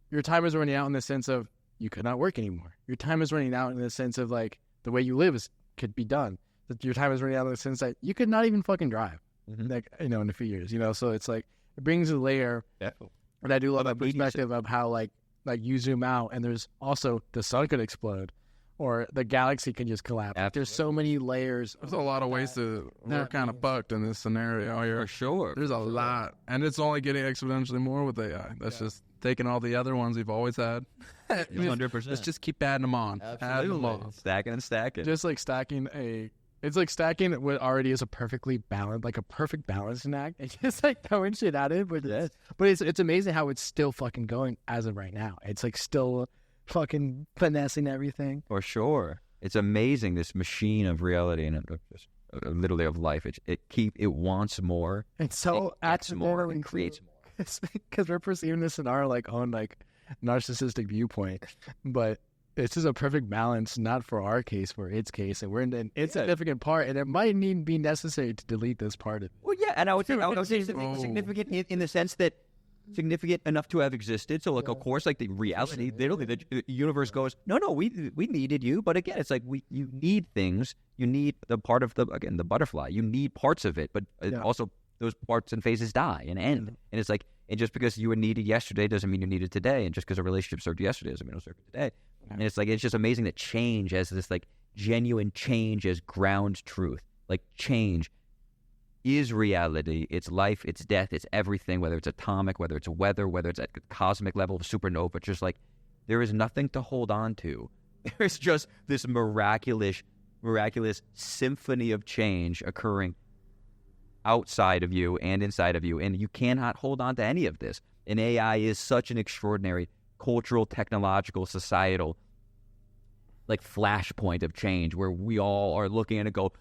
Speaker 4: your time is running out in the sense of you could not work anymore. Your time is running out in the sense of like the way you live could be done. That your time is running out in the sense that you could not even fucking drive, in a few years, So it's like, it brings a layer.
Speaker 2: Definitely.
Speaker 4: And I do love that perspective of how like you zoom out and there's also the sun could explode or the galaxy can just collapse.
Speaker 2: Absolutely.
Speaker 4: There's so many layers.
Speaker 1: There's a lot of ways we're kind of fucked in this scenario here.
Speaker 2: For sure.
Speaker 1: There's a lot. And it's only getting exponentially more with AI. That's just taking all the other ones we've always had.
Speaker 2: 100%.
Speaker 1: Let's just keep adding them on. Add them on.
Speaker 2: Stacking and stacking.
Speaker 4: Just like it's like stacking what already is a perfectly balanced, like a perfect balancing act. It's just like throwing shit at it. But it's amazing how it's still fucking going as of right now. It's like still fucking finessing everything.
Speaker 2: For sure. It's amazing, this machine of reality and just literally of life. It wants more.
Speaker 4: And so
Speaker 2: more and creates more.
Speaker 4: Because we're perceiving this in our own narcissistic viewpoint. But it's just a perfect balance, not for our case, for its case, and we're in an insignificant part, and it might need be necessary to delete this part of it.
Speaker 2: Well, yeah, and I would say significant in the sense that significant enough to have existed. So, of course, like the reality, literally, the universe goes, no, we needed you, but again, it's like you need things. You need the part of the butterfly. You need parts of it, but also those parts and phases die and end. And it's like, and just because you were needed yesterday doesn't mean you're needed today, and just because a relationship served yesterday doesn't mean it'll serve you today. And it's just amazing that change as this genuine change as ground truth. Like change is reality. It's life, it's death, it's everything, whether it's atomic, whether it's weather, whether it's at the cosmic level of supernova. Just like there is nothing to hold on to. There's just this miraculous symphony of change occurring outside of you and inside of you. And you cannot hold on to any of this. And AI is such an extraordinary cultural, technological, societal, flashpoint of change where we all are looking at it and go,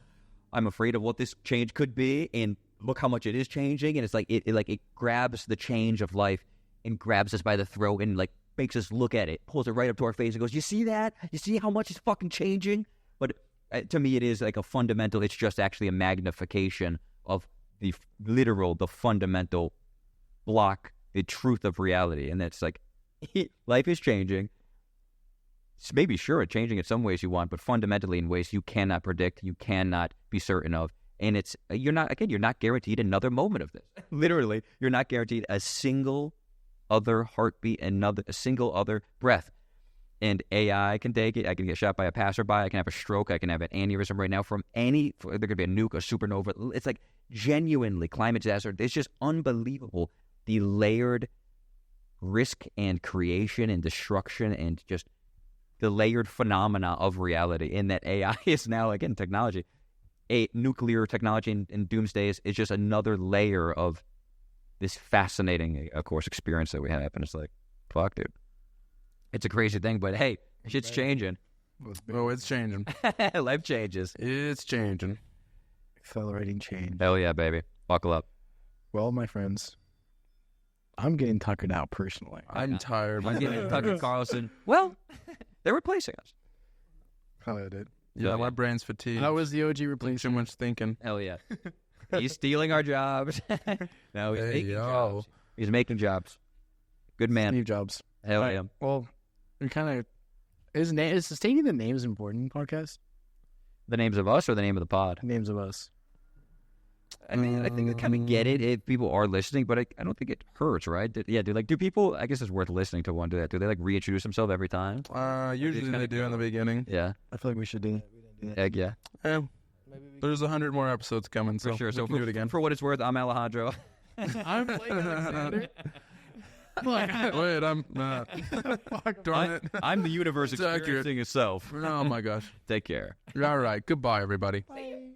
Speaker 2: I'm afraid of what this change could be, and look how much it is changing. And it's it grabs the change of life and grabs us by the throat and makes us look at it, pulls it right up to our face and goes, you see that? You see how much it's fucking changing? But to me, it is a fundamental, it's just actually a magnification of the fundamental block, the truth of reality. And that's life is changing. It's maybe sure it's changing in some ways you want, but fundamentally in ways you cannot predict, you cannot be certain of. And you're not guaranteed another moment of this. Literally, you're not guaranteed a single other heartbeat, a single other breath. And AI can take it. I can get shot by a passerby. I can have a stroke. I can have an aneurysm right now there could be a nuke, a supernova. It's genuinely climate disaster. It's just unbelievable. The layered risk and creation and destruction and just the layered phenomena of reality in that AI is now, again, technology. A nuclear technology in doomsday is just another layer of this fascinating, of course, experience that we have. And it's fuck, dude. It's a crazy thing, but hey, shit's changing.
Speaker 1: Oh, it's changing.
Speaker 2: Life changes.
Speaker 1: It's changing.
Speaker 4: Accelerating change.
Speaker 2: Hell yeah, baby. Buckle up.
Speaker 4: Well, my friends, I'm getting tuckered out personally.
Speaker 1: I'm tired.
Speaker 2: I'm getting Tucker Carlson. Well, they're replacing us.
Speaker 4: Probably did.
Speaker 1: Yeah, my brain's fatigued.
Speaker 4: That was the OG
Speaker 1: Too
Speaker 4: replacement.
Speaker 1: much thinking.
Speaker 2: Hell yeah. He's stealing our jobs. No, he's
Speaker 1: Hey,
Speaker 2: making
Speaker 1: yo.
Speaker 2: jobs. He's making jobs. Good man.
Speaker 4: Steve Jobs.
Speaker 2: Hell
Speaker 4: All
Speaker 2: yeah.
Speaker 4: right, well, we kind of is stating the names important podcast?
Speaker 2: The names of us or the name of the pod?
Speaker 4: Names of us.
Speaker 2: I mean, I think I kind of get it if people are listening, but I don't think it hurts, right? Do people, I guess it's worth listening to one do that. Do they like reintroduce themselves every time?
Speaker 1: Usually they do in the beginning.
Speaker 2: Yeah.
Speaker 4: I feel like we should do that.
Speaker 2: Heck yeah.
Speaker 1: There's 100 more episodes coming, so
Speaker 2: For sure. So
Speaker 1: we can do it again.
Speaker 2: For what it's worth, I'm Alejandro.
Speaker 4: I'm Blake Alexander.
Speaker 1: Wait, I'm fuck darn it.
Speaker 2: I'm the universe
Speaker 1: It's accurate.
Speaker 2: experiencing itself.
Speaker 1: Oh my gosh.
Speaker 2: Take care.
Speaker 1: All right. Goodbye, everybody.
Speaker 4: Bye.